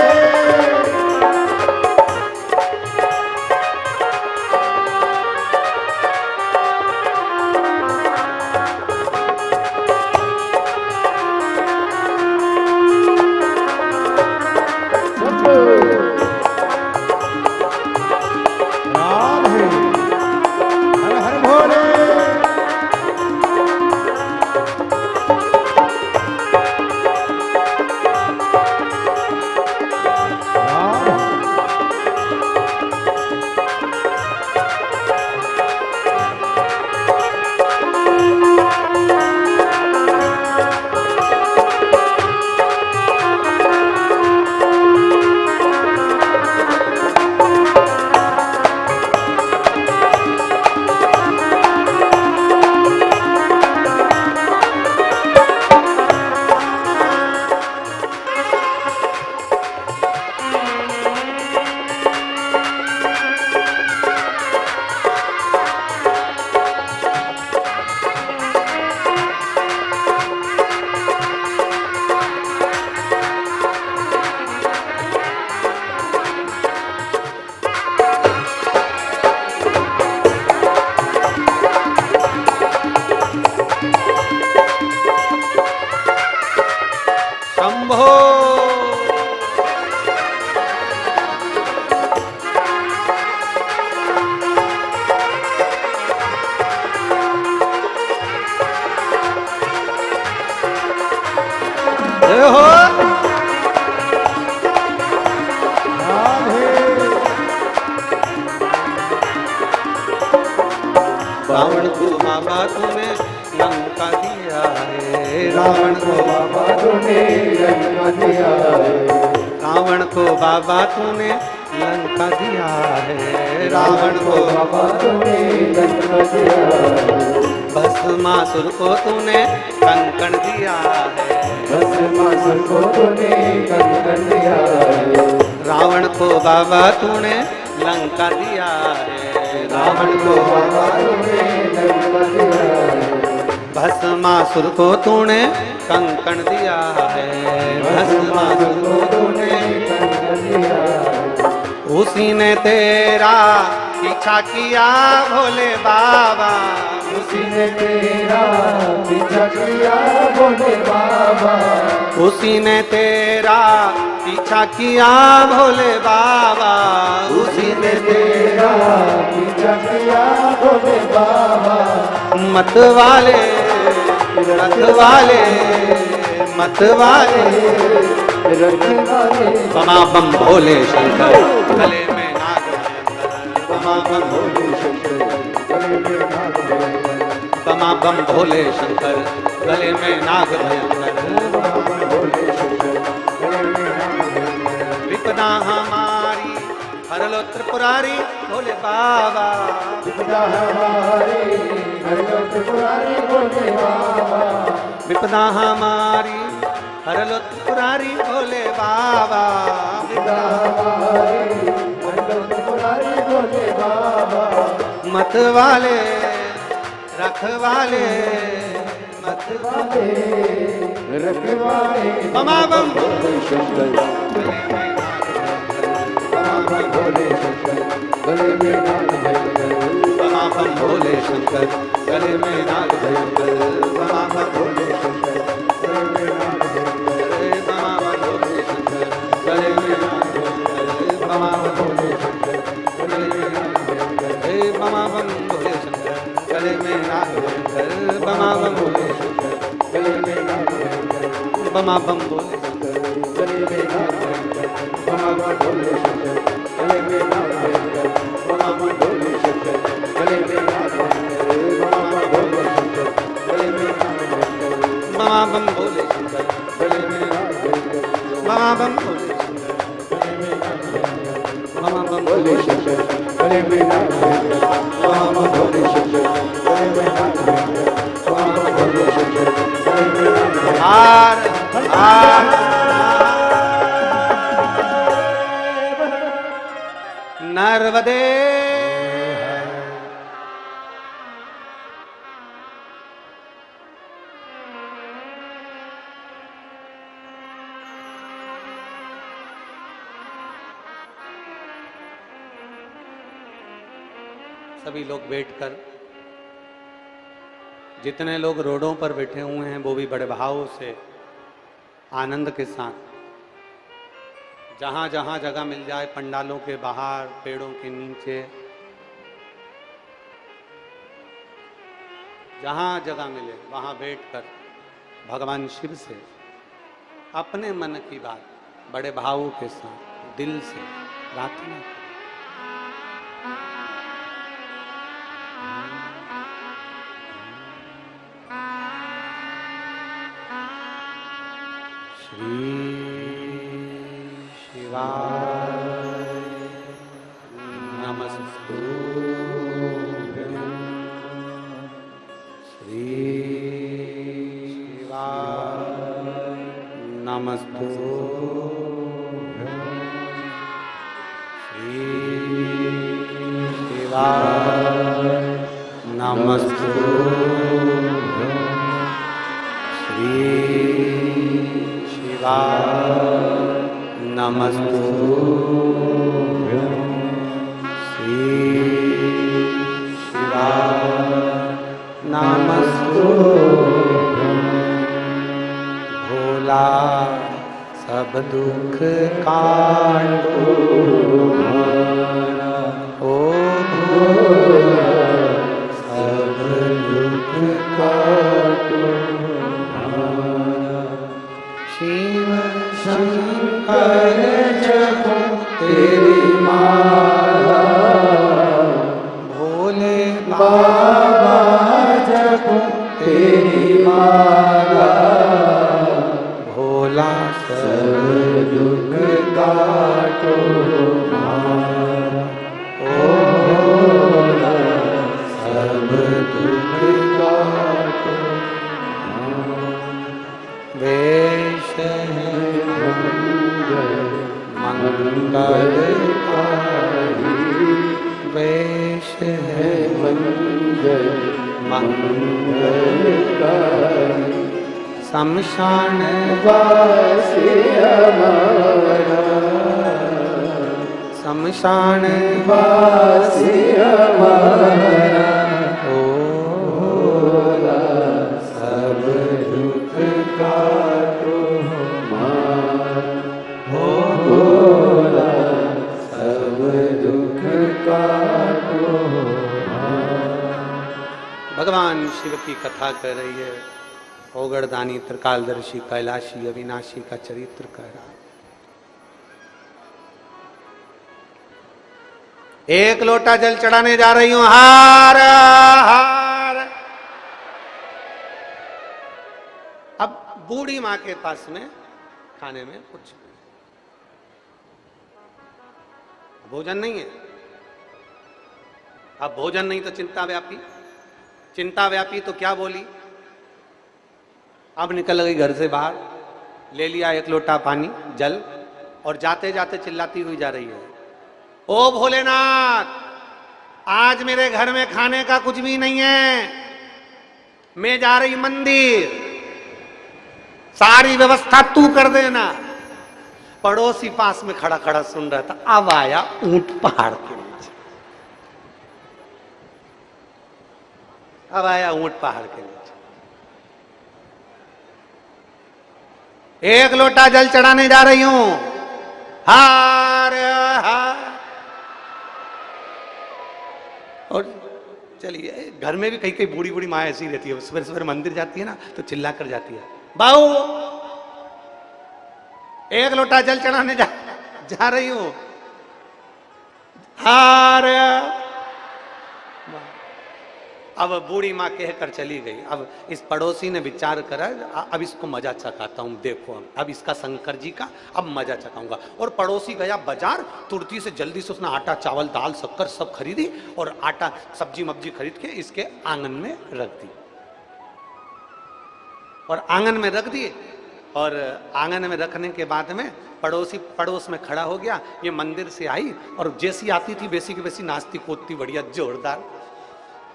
तूने लंका दिया है। रावण को बाबा तूने लंका दिया है। रावण को बाबा तूने लंका दिया है। रावण को बाबा तूने लंका दिया है। भस्मासुर को तूने कंकण दिया है। भस्मासुर को तूने कंकण दिया है। रावण को बाबा तूने लंका दिया है। रावण को बाबा तूने लंका दिया है। भस्मासुर को तूने कंकण दिया है। भस्मासुर को तूने कंकण दिया है। उसी ने तेरा पीछा किया भोले बाबा। उसी ने तेरा पीछा किया भोले बाबा। उसी ने तेरा पीछा किया भोले बाबा। उसी ने तेरा पीछा किया भोले बाबा। मत वाले रथ वाले मत वाले रखवाले बमा बम भोले शंकर गले में नाग भयंकर। बमा बम भोले बमा बम भोले शंकर गले में नाग भयंकर। विपदा हमारी हर लो त्रिपुरारी भोले बाबा। विपदा हमारी हर लो त्रिपुरारी भोले बाबा। विपदा हमारी हर लो त्रिपुरारी भोले बाबा। विपदा हमारी हर लो त्रिपुरारी भोले बाबा। मत वाले रखवाले मत वाले रखवाले बमा बम भोले शंकर भोले शंकर गले में नाग भयंकर। बमा बम भोले शंकर गले में नाग भयंकर। बमा बम भोले शंकर बमा बम भोले शंकर गले में नाग भयंकर। बमा बम भोले शंकर गले में नाग भयंकर। हे बमा बम भोले शंकर गले में नाग भयंकर। बमा बम भोले शंकर गले में नाग भयंकर। बमा बम भोले गले में नाग भयंकर। बाबा भोले शंकर गले में नाग भयंकर। बाबा भोले शंकर गले में नाग भयंकर। बाबा भोले शंकर गले में नाग भयंकर। बमा बम भोले शंकर गले में नाग भयंकर। बमा बम भोले शंकर गले में नाग भयंकर। बमा बम भोले शंकर गले में नाग भयंकर। बाबा भोले शंकर गले में नाग भयंकर। बाबा भोले शंकर गले में नाग भयंकर। हार हार नर्मदे सभी लोग बैठकर, जितने लोग रोडों पर बैठे हुए हैं वो भी बड़े भाव से आनंद के साथ, जहाँ जहाँ जगह मिल जाए, पंडालों के बाहर, पेड़ों के नीचे, जहाँ जगह मिले वहाँ बैठकर भगवान शिव से अपने मन की बात बड़े भावों के साथ दिल से प्रार्थना करें। श्री शिवाय नमस्तुभ्यं। श्री शिवाय नमस्तुभ्यं। श्री शिवाय नमस्तुभ्यं। श्री शिवाय नमस्तुभ्यं। श्री शिवाय नमस्तुभ्यं। भोला सब दुख काटो ओ भोला सब दुख काटो। शिव शंकर जपो तेरी माला, भोले बाबा जपो तेरी माला भोला सब दुख काटो मारा। ओ भोला सब दुख काटो वेश है मंगलकारी, वेश है मंगलकारी। शमशान वासी हमारा, शमशान वासी हमारा। ओ भोला सब दुख काटो मारा। ओ भोला सब दुख काटो मारा। भगवान शिव की कथा कर रही है। ओगरदानी त्रिकालदर्शी कैलाशी अविनाशी का चरित्र कह रहा। एक लोटा जल चढ़ाने जा रही हूं, हार हार। अब बूढ़ी मां के पास में खाने में कुछ भोजन नहीं है। अब भोजन नहीं तो चिंता व्यापी, चिंता व्यापी तो क्या बोली। अब निकल गई घर से बाहर, ले लिया एक लोटा पानी जल और जाते जाते चिल्लाती हुई जा रही है, ओ भोलेनाथ, आज मेरे घर में खाने का कुछ भी नहीं है, मैं जा रही मंदिर, सारी व्यवस्था तू कर देना। पड़ोसी पास में खड़ा खड़ा सुन रहा था। अब आया ऊंट पहाड़ के नीचे, अब आया ऊंट पहाड़ के नीचे। एक लोटा जल चढ़ाने जा रही हूं, हार हार। और चलिए, घर में भी कई कई बूढ़ी बूढ़ी माँ ऐसी रहती है, सवेरे सवेरे मंदिर जाती है ना तो चिल्ला कर जाती है, बाऊ एक लोटा जल चढ़ाने जा रही हूं, हार। अब बूढ़ी माँ कहकर चली गई। अब इस पड़ोसी ने विचार करा, अब इसको मजा चखाता हूं, देखो अब इसका शंकर जी का अब मजा चखाऊंगा। और पड़ोसी गया बाजार, तुरती से जल्दी से उसने आटा चावल दाल शक्कर सब खरीदी और आटा सब्जी मब्जी खरीद के इसके आंगन में रख दी। और आंगन में रख दिए, और आंगन में रखने के बाद में पड़ोसी पड़ोस में खड़ा हो गया। ये मंदिर से आई और जैसी आती थी वैसी की वैसी नाचती कूदती बढ़िया जोरदार।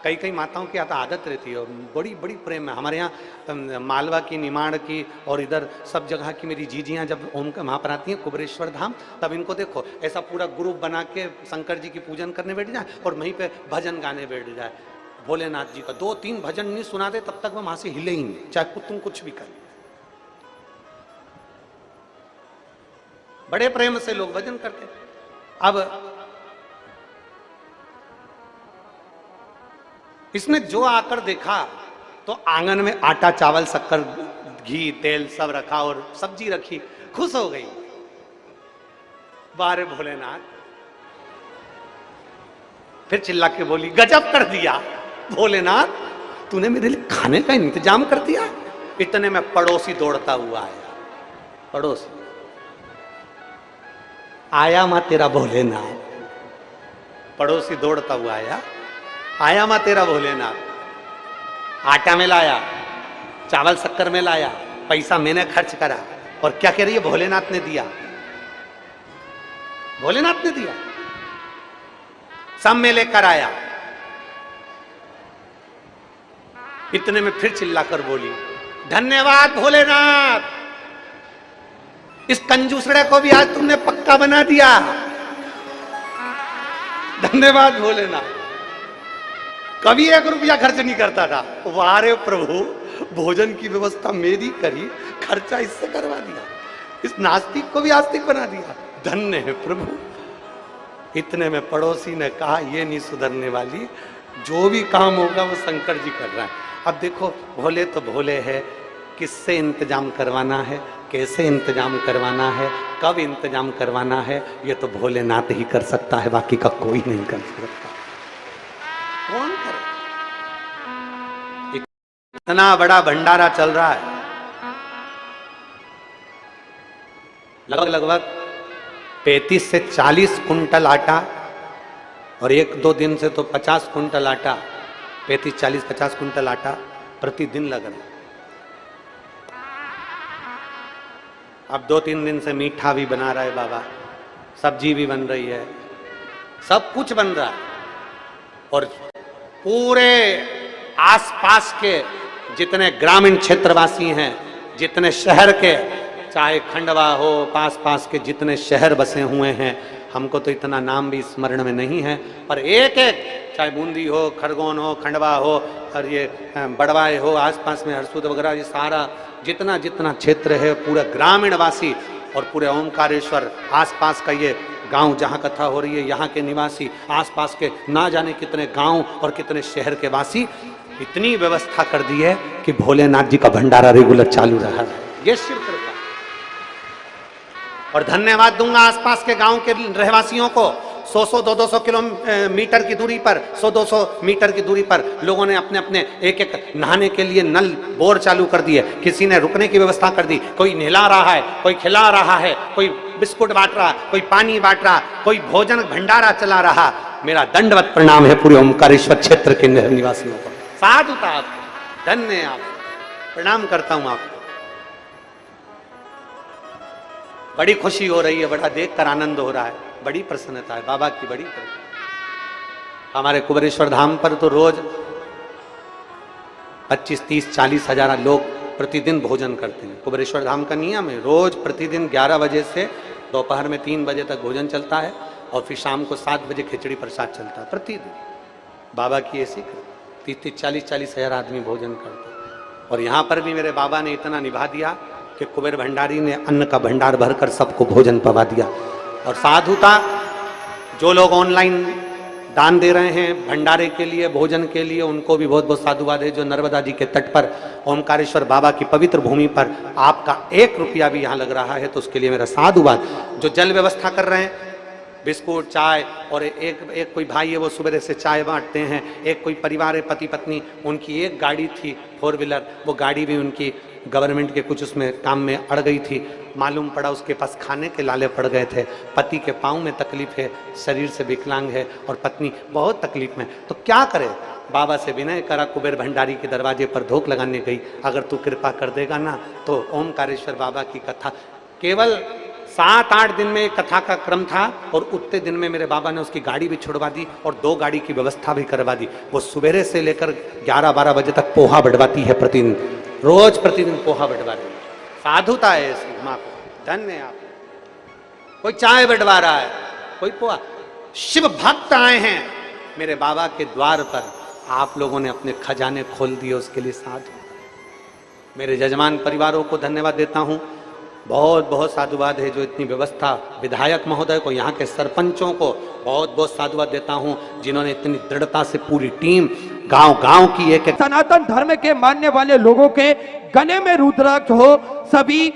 कई कई माताओं की आदत रहती है और बड़ी बड़ी प्रेम है। हमारे यहाँ मालवा की, निमाड़ की और इधर सब जगह की मेरी जीजियाँ जब ओम के वहाँ पर आती हैं कुबरेश्वर धाम, तब इनको देखो ऐसा पूरा ग्रुप बना के शंकर जी की पूजन करने बैठ जाए और वहीं पे भजन गाने बैठ जाए भोलेनाथ जी का। 2-3 भजन नहीं सुना दे तब तक वो वहाँ से हिले ही नहीं, चाहे तुम कुछ भी कर। बड़े प्रेम से लोग भजन करते। अब इसने जो आकर देखा तो आंगन में आटा चावल शक्कर घी तेल सब रखा और सब्जी रखी, खुश हो गई। बारे भोलेनाथ, फिर चिल्ला के बोली, गजब कर दिया भोलेनाथ, तूने मेरे लिए खाने का इंतजाम कर दिया। इतने में पड़ोसी दौड़ता हुआ आया। पड़ोसी आया मां तेरा भोलेनाथ, पड़ोसी दौड़ता हुआ आया, आया मां तेरा भोलेनाथ। आटा में लाया, चावल शक्कर में लाया, पैसा मैंने खर्च करा। और क्या कह रही है, भोलेनाथ ने दिया, भोलेनाथ ने दिया, सब में लेकर आया। इतने में फिर चिल्लाकर बोली, धन्यवाद भोलेनाथ, इस कंजूसड़े को भी आज तुमने पक्का बना दिया, धन्यवाद भोलेनाथ। कभी 1 रुपया खर्च नहीं करता था, वारे प्रभु, भोजन की व्यवस्था मेरी करी, खर्चा इससे करवा दिया, इस नास्तिक को भी आस्तिक बना दिया, धन्य है प्रभु। इतने में पड़ोसी ने कहा, ये नहीं सुधरने वाली, जो भी काम होगा वो शंकर जी कर रहा है। अब देखो, भोले तो भोले है, किससे इंतजाम करवाना है, कैसे इंतजाम करवाना है, कब इंतजाम करवाना है, ये तो भोलेनाथ ही कर सकता है, बाकी का कोई नहीं कर सकता। कौन करे? इतना बड़ा भंडारा चल रहा है, लगभग 35 से 40 कुंटल आटा, और 1-2 दिन से तो 50 कुंटल आटा, 35, 40, 50 कुंटल आटा प्रतिदिन लग रहा है। अब 2-3 दिन से मीठा भी बना रहा है बाबा, सब्जी भी बन रही है, सब कुछ बन रहा है। और पूरे आसपास के जितने ग्रामीण क्षेत्रवासी हैं, जितने शहर के, चाहे खंडवा हो, पास के जितने शहर बसे हुए हैं, हमको तो इतना नाम भी स्मरण में नहीं है, पर एक एक, चाहे बूंदी हो, खरगोन हो, खंडवा हो, और ये बड़वाए हो, आसपास में हरसूद वगैरह, ये सारा जितना जितना क्षेत्र है, पूरा ग्रामीणवासी और पूरे ओमकारेश्वर आसपास का ये गांव जहां कथा हो रही है, यहाँ के निवासी, आसपास के ना जाने कितने गांव और कितने शहर के वासी, इतनी व्यवस्था कर दी है कि भोलेनाथ जी का भंडारा रेगुलर चालू रहा है। ये शिव कृपा। और धन्यवाद दूंगा आसपास के गांव के रहवासियों को। 100-100, 200-200 किलोमीटर की दूरी पर, 100-200 मीटर की दूरी पर लोगों ने अपने अपने एक नहाने के लिए नल बोर चालू कर दिए, किसी ने रुकने की व्यवस्था कर दी, कोई नहला रहा है, कोई खिला रहा है, कोई बिस्कुट बांट रहा, कोई पानी बांट रहा, कोई भोजन भंडारा चला रहा। मेरा दंडवत प्रणाम है पूरे ओमकारेश्वर क्षेत्र के निवासियों को। साधुता आपको, धन्य आप, प्रणाम करता हूं आपको। बड़ी खुशी हो रही है, बड़ा देखकर आनंद हो रहा है, बड़ी प्रसन्नता है बाबा की, बड़ी प्रसन्नता। हमारे कुबेरेश्वर धाम पर तो रोज 25, 30, 40 हजार लोग प्रतिदिन भोजन करते हैं। कुबेरेश्वर धाम का नियम है, रोज प्रतिदिन 11 बजे से दोपहर में 3 बजे तक भोजन चलता है, और फिर शाम को 7 बजे खिचड़ी प्रसाद चलता है प्रतिदिन। बाबा की ऐसी 30, 40 हजार आदमी भोजन करते हैं। और यहाँ पर भी मेरे बाबा ने इतना निभा दिया कि कुबेर भंडारी ने अन्न का भंडार भरकर सबको भोजन पवा दिया। और साधुता, जो लोग ऑनलाइन दान दे रहे हैं भंडारे के लिए, भोजन के लिए, उनको भी बहुत बहुत साधुवाद है। जो नर्मदा जी के तट पर ओमकारेश्वर बाबा की पवित्र भूमि पर आपका 1 रुपया भी यहाँ लग रहा है, तो उसके लिए मेरा साधुवाद। जो जल व्यवस्था कर रहे हैं, बिस्कुट, चाय, और एक कोई भाई है वो सुबह से चाय बांटते हैं, एक कोई परिवार है, पति पत्नी, उनकी एक गाड़ी थी 4 व्हीलर, वो गाड़ी भी उनकी गवर्नमेंट के कुछ उसमें काम में अड़ गई थी, मालूम पड़ा उसके पास खाने के लाले पड़ गए थे, पति के पाँव में तकलीफ है, शरीर से विकलांग है, और पत्नी बहुत तकलीफ में, तो क्या करे। बाबा से विनय करा, कुबेर भंडारी के दरवाजे पर धोख लगाने गई, अगर तू कृपा कर देगा ना तो ओमकारेश्वर बाबा की कथा, केवल 7-8 दिन में कथा का क्रम था, और उतने दिन में मेरे बाबा ने उसकी गाड़ी भी छुड़वा दी और 2 गाड़ी की व्यवस्था भी करवा दी। वो सुबह से लेकर 11-12 बजे तक पोहा बढ़वाती है प्रतिदिन, रोज प्रतिदिन पोहा बढ़वा रही है। साधुता है ऐसी माँ को, धन्य आप। कोई चाय बढ़वा रहा है, कोई पोहा। शिव भक्त आए हैं मेरे बाबा के द्वार पर, आप लोगों ने अपने खजाने खोल दिए, उसके लिए साधु। मेरे जजमान परिवारों को धन्यवाद देता हूँ, बहुत बहुत साधुवाद है जो इतनी व्यवस्था, विधायक महोदय को, यहाँ के सरपंचों को बहुत बहुत साधुवाद देता हूँ, जिन्होंने इतनी दृढ़ता से पूरी टीम गांव की एक सनातन धर्म के मानने वाले लोगों के गले में रुद्राक्ष हो, सभी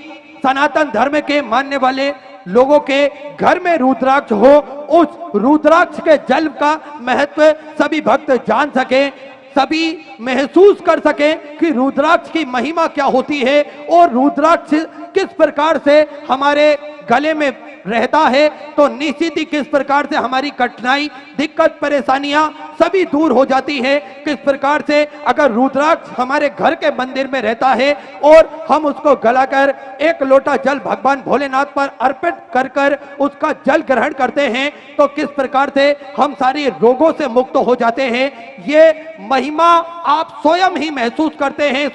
सनातन धर्म के मानने वाले लोगों के घर में रुद्राक्ष हो, उस रुद्राक्ष के जल का महत्व सभी भक्त जान सके, सभी महसूस कर सके कि रुद्राक्ष की महिमा क्या होती है, और रुद्राक्ष किस प्रकार से हमारे गले में रहता है, तो निश्चित ही किस प्रकार से हमारी कठिनाई, दिक्कत, परेशानियां सभी दूर हो जाती है। किस प्रकार से अगर रुद्राक्ष हमारे घर के मंदिर में रहता है और हम उसको गलाकर 1 लोटा जल भगवान भोलेनाथ पर अर्पित कर उसका जल ग्रहण करते हैं, तो किस प्रकार से हम सारी रोगों से मुक्त हो जाते हैं। ये महिमा आप स्वयं ही महसूस करते हैं,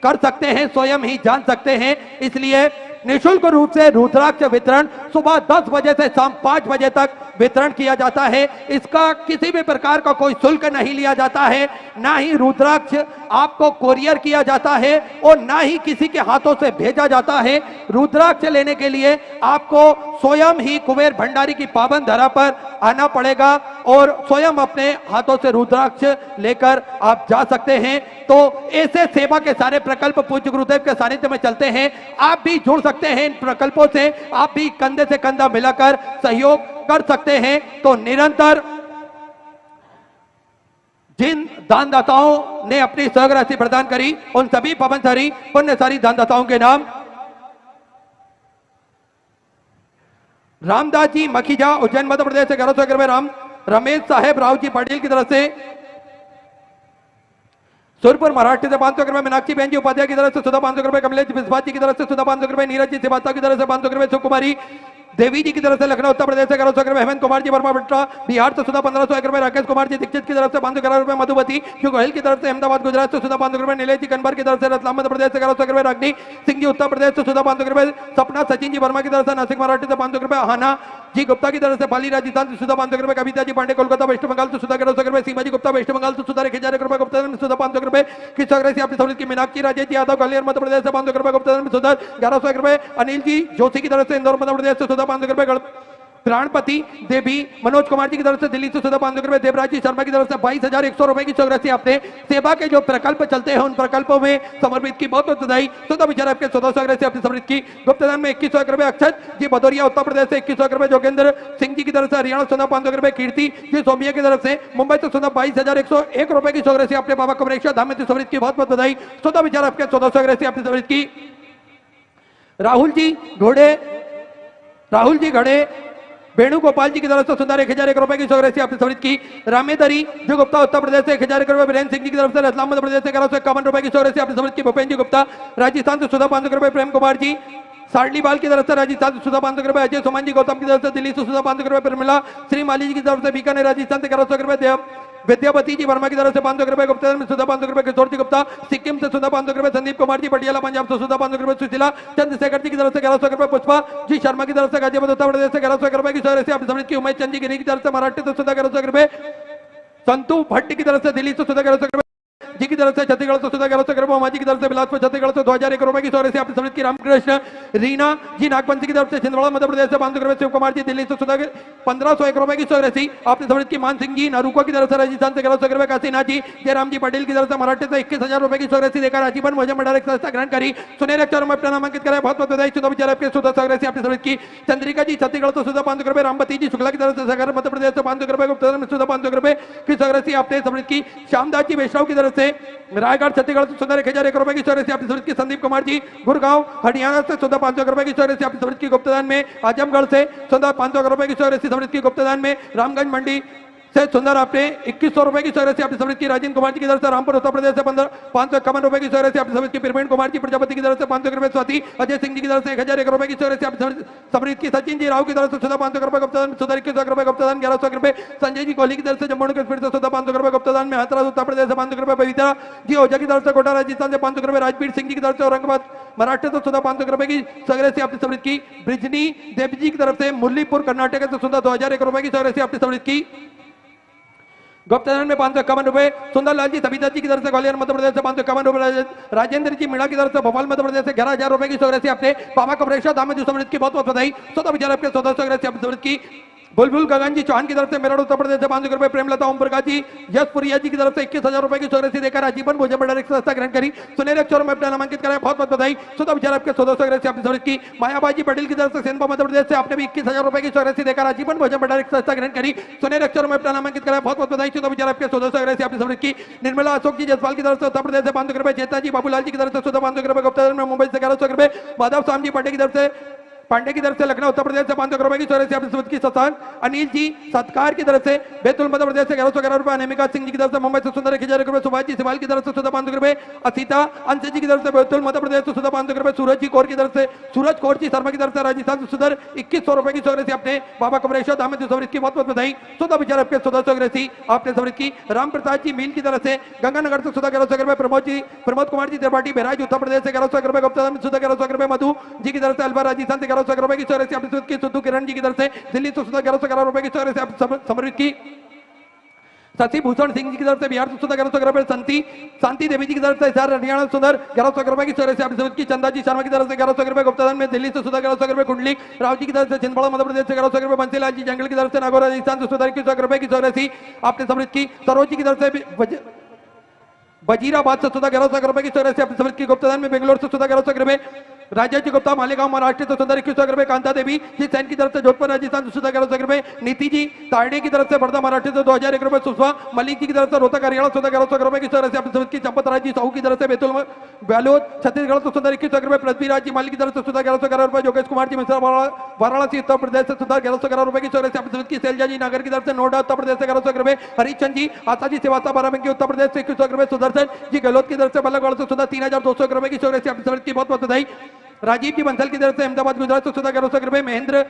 कर सकते हैं, स्वयं ही जान सकते हैं। इसलिए निःशुल्क रूप से रुद्राक्ष वितरण सुबह 10 बजे से शाम 5 बजे तक वितरण किया जाता है। इसका किसी भी प्रकार का कोई शुल्क नहीं लिया जाता है, ना ही रुद्राक्ष आपको कोरियर किया जाता है और ना ही किसी के हाथों से भेजा जाता है। रुद्राक्ष लेने के लिए आपको स्वयं ही कुबेर भंडारी की पावन धरा पर आना पड़ेगा और स्वयं अपने हाथों से रुद्राक्ष लेकर आप जा सकते हैं। तो ऐसे सेवा के सारे प्रकल्प पूज्य गुरुदेव के सानिध्य में चलते हैं। आप भी जुड़ सकते हैं इन प्रकल्पों से, आप भी कंधे से कंधा मिलाकर सहयोग कर सकते हैं। तो निरंतर जिन दानदाताओं ने अपनी सहग राशि प्रदान करी उन सभी पवनसारी पुण्यसारी दानदाताओं के नाम: रामदास जी मखीजा उज्जैन मध्य प्रदेश से 1100 रुपए, राम रमेश साहेब राव जी पाटिल की तरफ से सुरपुर महाराष्ट्र से 500 रुपए, मीनाक्षी बहन जी उपाध्याय की तरफ से सुधा 500 रुपए, कमलेश बिस्वास जी की तरफ से सुधा 500 रुपए, नीरज जी श्रीवास्तव की तरफ से 500 रुपए, सुकुमारी देवी जी की तरफ से लखनऊ उत्तर प्रदेश से 1100 रुपए, हेमंत कुमार जी वर्मा बट्टा बिहार से सुधा 1501 रुपए, राकेश कुमार जी दीक्षित की तरफ से 511 रुपए, मधुमती जो गोयल की तरफ से अहमदाबाद गुजरात से सुधा 500 रुपए, नीलेश जी कनबर की तरफ से रतलाम मध्य प्रदेश से 1100 रुपए, रागनी सिंह जी उत्तर प्रदेश से सुधा 500 रुपए, सपना सचिन जी वर्मा की तरफ से नासिक महाराष्ट्र से 500 रुपए, हाना जी गुप्ता की तरफ से पाली राजस्थान से सुधा 500 रुपए, कविता जी पांडे कोलकाता वेस्ट बंगाल से सुधा 1100 रुपए, सीमा जी गुप्ता वेस्ट बंगाल से सुधा 1000 रुपए, गुप्ता सुधा 500 रुपए, किस से आपकी समिति की मीनाक्षी राजेश जी यादव ग्वालियर मध्य प्रदेश से 500 रुपए, गुप्ता सुधा 1100 रुपए, अनिल जी जोशी की तरफ से इंदौर मध्य प्रदेश से सुधा 500 रुपए, प्राणपति देवी मनोज कुमार जी की तरफ से दिल्ली से सुधा 500 रुपए, देवराज जी शर्मा की तरफ से 22,100 रुपए की चौरासी आपने सेवा के जो प्रकल्प चलते हैं उन प्रकल्पों में समर्पित की बहुत बहुत बधाई। सुधा विचार आपके 1400 से अपनी समर्पित की। गुप्तदान में 2100 रुपए, अक्षत जी भदौरिया उत्तर प्रदेश से 2100 रुपए, जोगेंद्र सिंह जी की तरफ से हरियाणा सुधा 500 रुपए, कीर्ति जी सोमिया की तरफ से मुंबई से सुधा 22,101 रुपए की चौरासी आपने बाबा कमरेश्वर धाम में समर्पित की बहुत बहुत बधाई। सुधा विचार आपके 1400 से अपनी समर्पित की। राहुल जी घड़े वेणुगोपाल जी की तरफ से सुंदर 1001 रुपए की चौरासी आपने समर्पित की। रामेदरी जो गुप्ता उत्तर प्रदेश से 1001 रुपए, वीरेंद्र सिंह जी की तरफ से रतलाम मध्य प्रदेश से 1151 रुपए की चौरासी आपने समर्पित की। भूपेन्द्र जी गुप्ता राजस्थान से सुधा 500 रुपए, प्रेम कुमार जी सारलीवाल की तरफ से राजस्थान से सुधा 500 रुपए, अजय सुमन जी गौतम की तरफ से दिल्ली से सुधा 500 रुपए, प्रमिला श्री माली जी की तरफ से बीकानेर राजस्थान से 1100 रुपए, विद्यापति जी वर्मा की तरफ से 500 रुपए, गुप्ता में सुधा 500 रुपए, किशोर जी गुप्ता सिक्किम से सुधा 500 रुपए, संदीप कुमार जी पटियाला पंजाब से सुधा 500 रुपए, सुशीला चंद्रशेखर जी की तरफ से 1100 रुपए, पुष्पा जी शर्मा की तरफ से गाजियाबाद उत्तर प्रदेश से 1100 रुपए की चौरासी आपने समर्पित की। उमेश चंद जी गिरी की तरफ से महाराष्ट्र से सुधा 1100 रुपए, संतु भट्ट की तरफ से दिल्ली से सुधा 1100 रुपए जी की तरफ से छत्तीसगढ़ से सुधा 1100 रुपए, उमा जी की तरफ से बिलासपुर छत्तीसगढ़ से 2001 रुपए की चौरासी आपने समर्पित की। रामकृष्ण रीना जी नागपंथी की तरफ से छिंदवाड़ा मध्य प्रदेश से 500 रुपए, शिव कुमार जी दिल्ली से सुधा 1501 रुपए की चौरासी आपने समर्पित की। मान सिंह जी नारुको की तरफ से राजस्थान से 1100 रुपए, काशीनाथ जी जयराम जी पटेल की तरफ से महाराष्ट्र से 21,000 रुपए की चौरासी देकर आजीवन भोजन भंडार संस्था ग्रहण करी। सुनहरे अक्षरों में अपना नामांकित कराया, बहुत बहुत बधाई। सुधा विचार आपके सुधा चौरासी आपने समर्पित की। चंद्रिका जी छत्तीसगढ़ से सुधा 500 रुपए, रामपति जी शुक्ला की तरफ से सागर मध्य प्रदेश से 500 रुपए, गुप्ता में सुधा 500 रुपए की चौरासी आपने समर्पित की। श्यामदास जी वैष्णव की तरफ से रायगढ़ छत्तीसगढ़ से सुधा 1001 रुपए की चौरासी आपने समर्पित की। संदीप कुमार जी गुड़गांव हरियाणा से सुधा 500 रुपए की चौरासी आपने समर्पित की। गुप्तदान में आजमगढ़ से सुधा 500 रुपए की चौरासी समर्पित की। गुप्तदान में रामगंज मंडी से सुंदर आपने 2100 रुपए की चौरासी आपने समर्पित की। राजेंद्र कुमार जी की तरफ से रामपुर उत्तर प्रदेश से 551 रुपए की चौरासी आपने समर्पित की। प्रवीण कुमार जी प्रजापति की तरफ से 500 रुपए, स्वाति अजय सिंह जी की तरफ से 1001 रुपए की चौरासी आपने समर्पित की। सचिन जी राव की तरफ से सुधा 500 रुपए, गुप्तदान में सुधा 2100 रुपए, गुप्तदान 1100 रुपए। संजय जी कोहली की तरफ से जम्मू कश्मीर से सुधा 500 रुपए, गुप्तदान में हाथरस उत्तर प्रदेश से 500 रुपए। पवित्रा जी ओझा की तरफ से कोटा राजस्थान से 500 रुपए, राजवीर सिंह जी की तरफ से औरंगाबाद महाराष्ट्र से सुधा 500 रुपए की चौरासी आपने समर्पित की। ब्रिजनी देव जी की तरफ से मुरलीपुर कर्नाटक से सुधा 2001 रुपए की चौरासी आपने समर्पित की। गुप्तदान में 551 रुपए। सुंदरलाल जी सविता जी की तरफ से ग्वालियर मध्य प्रदेश से 551 रुपए। राजेंद्र जी मीणा की तरफ से भोपाल मध्य प्रदेश से 11,000 रुपए की चौरासी आपने बाबा कमरेश्वर धाम में समृद्ध की बहुत बहुत बधाई। स्वतः विचार आपके 1400 आपने समृद्ध की। बुलबुल गगन जी चौहान की तरफ से मेरठ उत्तर प्रदेश से 500 रुपए। प्रेमलता ओम प्रकाश जी यशपुरिया जी की तरफ से 21,000 रुपए की चौरासी देकर आजीवन भोजन भंडार संस्था ग्रहण करी। सुनहरे अक्षरों में अपना नामांकित कराया, बहुत बहुत बधाई। स्वतः विचार आपके 1400 आपने समर्पित की। मायाबाजी पटेल की तरफ से सेंधवा मध्य प्रदेश से आपने भी 21,000 रुपए की चौरासी देकर आजीवन भोजन भंडार संस्था ग्रहण करी। सुनहरे अक्षरों में अपना नामांकित कराया, बहुत बहुत बधाई। स्वतः विचार आपके 1400 आपने समर्पित की। निर्मला अशोक जी जसपाल की तरफ से उत्तर प्रदेश से 500 रुपए। चेता जी बाबूलाल जी की तरफ से सुधा 500 रुपए, गुप्ता में मुंबई से 1100 रुपए। माधव शाम जी पांडे की तरफ से लखनऊ उत्तर प्रदेश से 500 रुपए की चौरासी आपने समर्पित की। शशांक अनिल जी सत्कार की तरफ से बैतूल मध्य प्रदेश से 1111 रुपए। अनिमिका सिंह जी की तरफ से मुंबई से सुंदर 1001 रुपए। सुभाष जी सिवाल की तरफ से सुधा 500 रुपए। असीता अंश जी की तरफ से बैतूल मध्य प्रदेश से सुधा 500 रुपए। सूरज जी कौर की तरफ से सूरज कौर जी शर्मा की तरफ से राजस्थान से सुधर 2100 रुपए की चौरासी आपने बाबा कमरेश्वर धाम में समर्पित की। बहुत बहुत बधाई। सुधा विचार आपके 1400 आपने समर्पित की। राम प्रसाद जी मील की तरफ से गंगानगर से सुधा 1100 रुपए। प्रमोद कुमार जी त्रिपाठी बहराइच उत्तर प्रदेश से 1100 रुपए, गुप्ता में सुधा 1100 रुपए। मधु जी की तरफ से अलवर राजस्थान से 1100 रुपए की चौरासी आपने समर्पित की। सुधु किरण जी की तरफ से दिल्ली से सुधा 1111 रुपए की चौरासी आपने समर्पित की। शशि भूषण सिंह जी की तरफ से बिहार से सुधा 1100 रुपए। शांति देवी जी की तरफ से हरियाणा सुंदर 1100 रुपए की चौरासी आपने समर्पित की। चंदा जी शर्मा की तरफ से 1100 रुपए, गुप्तादान में दिल्ली से सुधा 1100 रुपए। कुंडली राव जी की तरफ से छिंदवाड़ा मध्य प्रदेश से 1100 रुपए। बंसीलाल जी जंगल की तरफ से नागौर राजस्थान से सुधा 2100 रुपए की चौरासी आपने समर्पित की। सरोज जी की तरफ से वजीराबाद से सुधा 1100 रुपए की चौरासी आपने समर्पित की। गुप्तादान में बेंगलोर से सुधा 1100 रुपए। राजा जी गुप्ता मालेगांव महाराष्ट्र से सुंदर 21 रुपए, कांता देवी जी सैन की तरफ से जोधपुर राजस्थान 11 रुपए, नीति जी तारडे की तरफ से वर्धा महाराष्ट्र से 2001 रुपए, सुषमा मलिक जी की तरफ से रोहतक हरियाणा 11 रुपए की तरफ से अपनी समझ की, चंपत राज जी साहू की तरफ से बैतूल बयालोद छत्तीसगढ़ से सुंदर 21 रुपए, पृथ्वीराज जी मालिक की तरफ से 11 रुपए, योगेश कुमार जी मिश्रा वाराणसी उत्तर प्रदेश से सुंदर 11 रुपए की तरफ से अपनी समझ की, शैलजा जी नागर की तरफ से नोएडा उत्तर प्रदेश से 11 रुपए, हरिचंद जी आशा जी सेवासा बाराबंकी उत्तर प्रदेश से 21 रुपए, सुदर्शन जी गहलोत की तरफ से बल्लभगढ़ से सुंदर 3200 रुपए की तरफ से अपनी समझ की बहुत बहुत बधाई। राजीव जी बंसल की तरफ से अहमदाबाद गुजरात से 11 रुपए, महेंद्र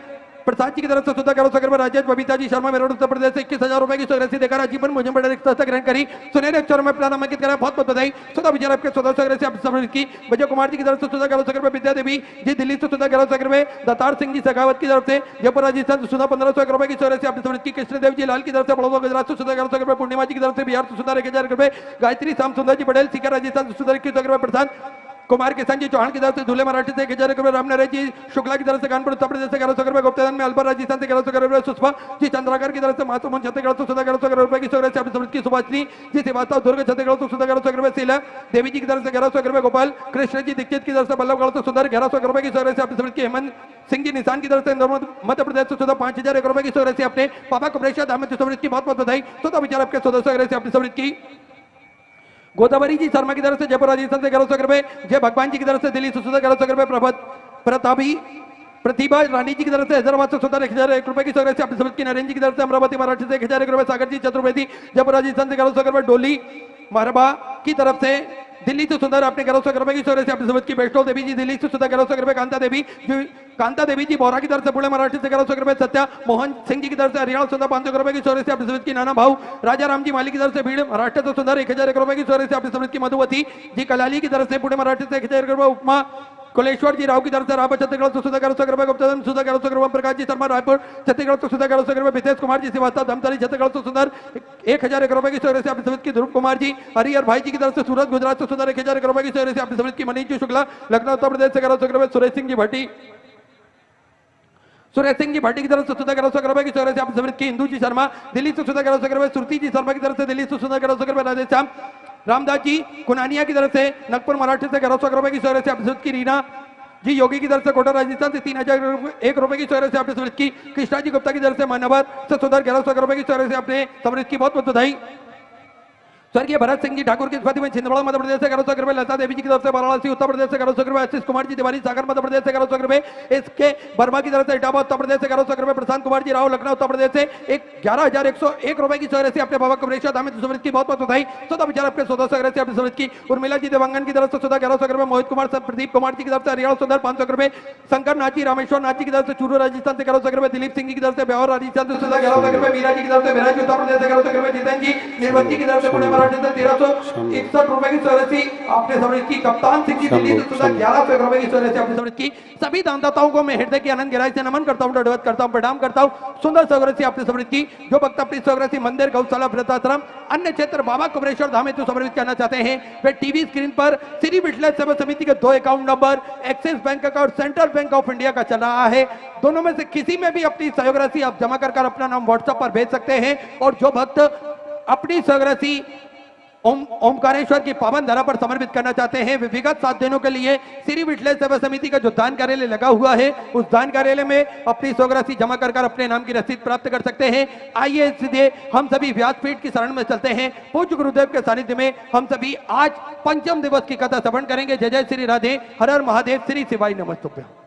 प्रसाद जी की तरफ से 11 रुपए, राजेश बबीता जी शर्मा मेरठ उत्तर प्रदेश से 21,000 रुपए की राशि देकर आजीवन मुझे बड़े रिक्ता ग्रहण करी, सुनहरे अक्षरों में प्लान नामांकित करा, बहुत बहुत बधाई। सुधा विजय आपके 1400 राशि आप समझ की, विजय कुमार जी की तरफ से 11 रुपए, विद्या देवी जी दिल्ली से 11 रुपए, दत्तार सिंह जी शेखावत की तरफ से जयपुर राजस्थान से 1500 रुपए की राशि आप समझ की, कृष्णदेव जी लाल की तरफ से बड़ौदा गुजरात से 11 रुपए, पूर्णिमा जी की तरफ से बिहार से 1000 रुपए, गायत्री श्याम सुंदर जी पटेल सीकर राजस्थान से 21 रुपए, प्रधान कुमार किसान जी चौहान की तरफ से धुले मराठी से 1000 रुपए, रामनारायण जी शुक्ला की तरफ से कानपुर उत्तर प्रदेश से 1100 रुपए, गुप्ताधन में अलवर राजस्थान से 1100 रुपए, सुषमा जी चंद्राकर की तरफ से मासूमन छत्तीसगढ़ से 1100 रुपए की राशि आप समझ की, सुभाषनी जी श्रीवास्तव दुर्ग छत्तीसगढ़ से 1100 रुपए, शीला देवी जी की तरफ से 1100 रुपए, गोपाल कृष्ण जी दीक्षित की तरफ से बल्लभगढ़ से सुंदर 1100 रुपए की राशि आप समझ की, हेमंत सिंह जी निशान की तरफ से मध्य प्रदेश से 5000 रुपए की राशि अपने पापा को प्रेषित अहमद समझ की बहुत बहुत बधाई। तो विचार आपके 1400 राशि अपनी समझ की, गोदावरी जी शर्मा की तरफ से जयपुर राजस्थान से 1100 रुपए, जय भगवान जी की तरफ से दिल्ली से 1100 रुपए, प्रतापी प्रतिभा रानी जी की तरफ से हैदराबाद से 1001 रुपए की राशि अपनी समझ की, नरेंद्र जी की तरफ से अमरावती महाराष्ट्र से 1001 रुपए, सागर जी चतुर्वेदी जयपुर राजस्थान से 1100 रुपए, डोली मारबा की तरफ से दिल्ली से सुंदर आपने 1100 रुपए की राशि अपनी समझ की, वैष्णो देवी जी दिल्ली से 1100 रुपए, कांता देवी जी बोरा की तरफ से पुणे मराठी से 1100 रुपए, सत्या मोहन सिंह जी की तरफ से हरियाणा सुंदर 500 रुपए की राशि अपनी समझ की, नाना भाऊ राजा राम जी माली की तरफ से भीड़ महाराष्ट्र से सुंदर 1001 रुपए की राशि अपनी समझ की, मधुवती जी कलाली की तरफ से पुणे मराठी से 1001 रुपए, उपमा कुलेश्वर जी राव की तरफ से रावत छत्तीसगढ़ से 1100 रुपए, गुप्ताधन 1100 रुपए, प्रकाश जी शर्मा रायपुर छत्तीसगढ़ से 1100 रुपए, विशेष कुमार जी श्रीवास्तव धमतरी छत्तीसगढ़ से सुंदर 1001 रुपए की राशि अपनी समझ की, ध्रुव कुमार जी हरिहर भाई जी की तरफ से सूरत गुजरात से सुंदर 1001 रुपए की राशि अपनी समझ की, मनीष जी शुक्ला लखनऊ उत्तर प्रदेश से 1100 रुपए, सुरेश सिंह जी भाटी की तरफ से 1100 रुपए की राशि अपनी समझ की, हिंदू जी शर्मा दिल्ली से 1100 रुपए, सुरती जी शर्मा की तरफ से दिल्ली से 1100 रुपए, राधे श्याम रामदास जी कुनानिया की तरफ से नगपुर मराठी से 1100 रुपए की राशि अपनी समझ की, रीना जी योगी की तरफ से कोटा राजस्थान से 3001 रुपए की राशि आपने समझ की, कृष्णा जी गुप्ता की तरफ से मानवर से सुंदर 1100 रुपए की राशि आपने समझ की, बहुत बहुत बधाई। स्वर्गीय भरत सिंह जी ठाकुर की स्मृति में छिंदवाड़ा मध्य प्रदेश से 1100 रुपए, लता देवी जी की तरफ से वाराणसी उत्तर प्रदेश से 1100 रुपए, आशीष कुमार जी तिवारी सागर मध्य प्रदेश से 1100 रुपए, इसके वर्मा की तरफ से इटावा उत्तर प्रदेश से 1100 रुपए, प्रशांत कुमार जी राव लखनऊ उत्तर प्रदेश से 11,101 रुपए की राशि अपने बाबा को प्रेषित हमें समझ की, बहुत बहुत बधाई। सौदा विचार आपके 1400 राशि अपनी समझ की, उर्मिला जी देवांगन की तरफ से 1100 रुपए, मोहित कुमार प्रदीप कुमार जी की तरफ से हरियाणा सुंदर 500 रुपए, शंकर नाथ जी रामेश्वर नाथ जी की तरफ से चूरू राजस्थान से 1100 रुपए, दिलीप सिंह जी की तरफ से ब्यावर राजस्थान से 1100 रुपए, मीरा जी की तरफ से बिहार उत्तर प्रदेश से 1100 रुपए, जितेंद्र जी निर्मल जी की तरफ से पुणे मराठी से 1361 रुपए की राशि आपने समझ की, कप्तान सिंह जी दिल्ली से 1100 रुपए की राशि आपने समझ की। सभी दानदाताओं को मैं हृदय की आनंद गहराई से नमन करता हूं, दंडवत करता हूं, प्रणाम करता हूं। सुंदर सौगरसी आपने समझ की, जो भक्त अपनी सौगरसी मंदिर गौशाला वृद्धाश्रम अन्य क्षेत्र बाबा कुबरेश्वर धाम हेतु समर्पित करना चाहते हैं, वे टीवी स्क्रीन पर श्री विठल सेवा समिति के 2 अकाउंट नंबर एक्सिस बैंक का और सेंट्रल बैंक ऑफ इंडिया का चल रहा है, दोनों में से किसी में भी अपनी सहयोग राशि आप जमा कर अपना नाम व्हाट्सएप पर भेज सकते हैं। और जो भक्त अपनी सहयोग राशि ओमकारेश्वर की पावन धरा पर समर्पित करना चाहते हैं, वे विगत 7 दिनों के लिए श्री विठल सेवा समिति का जो दान कार्यालय लगा हुआ है, उस दान कार्यालय में अपनी सहयोग राशि जमा कर अपने नाम की रसीद प्राप्त कर सकते हैं। आइए सीधे हम सभी व्यासपीठ की शरण में चलते हैं। पूज्य गुरुदेव के सानिध्य में हम सभी आज पंचम दिवस की कथा श्रवण करेंगे। जय जय श्री राधे, हर हर महादेव, श्री शिवाय नमस्तुभ्यं।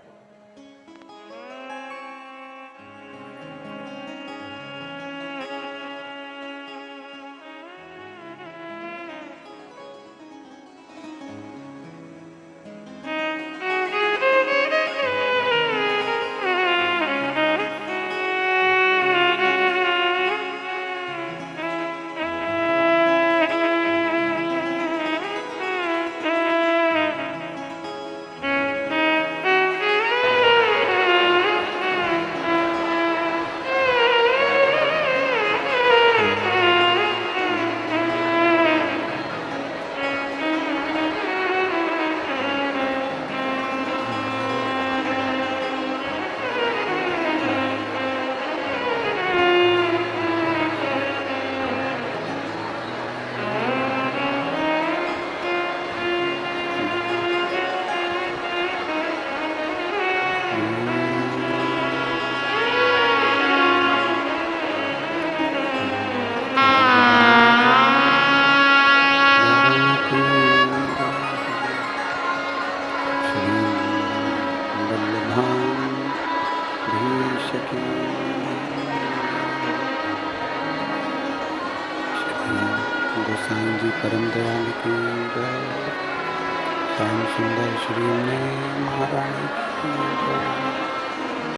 परम दयाल की जय, श्याम सुंदर श्री ने महारानी की जय।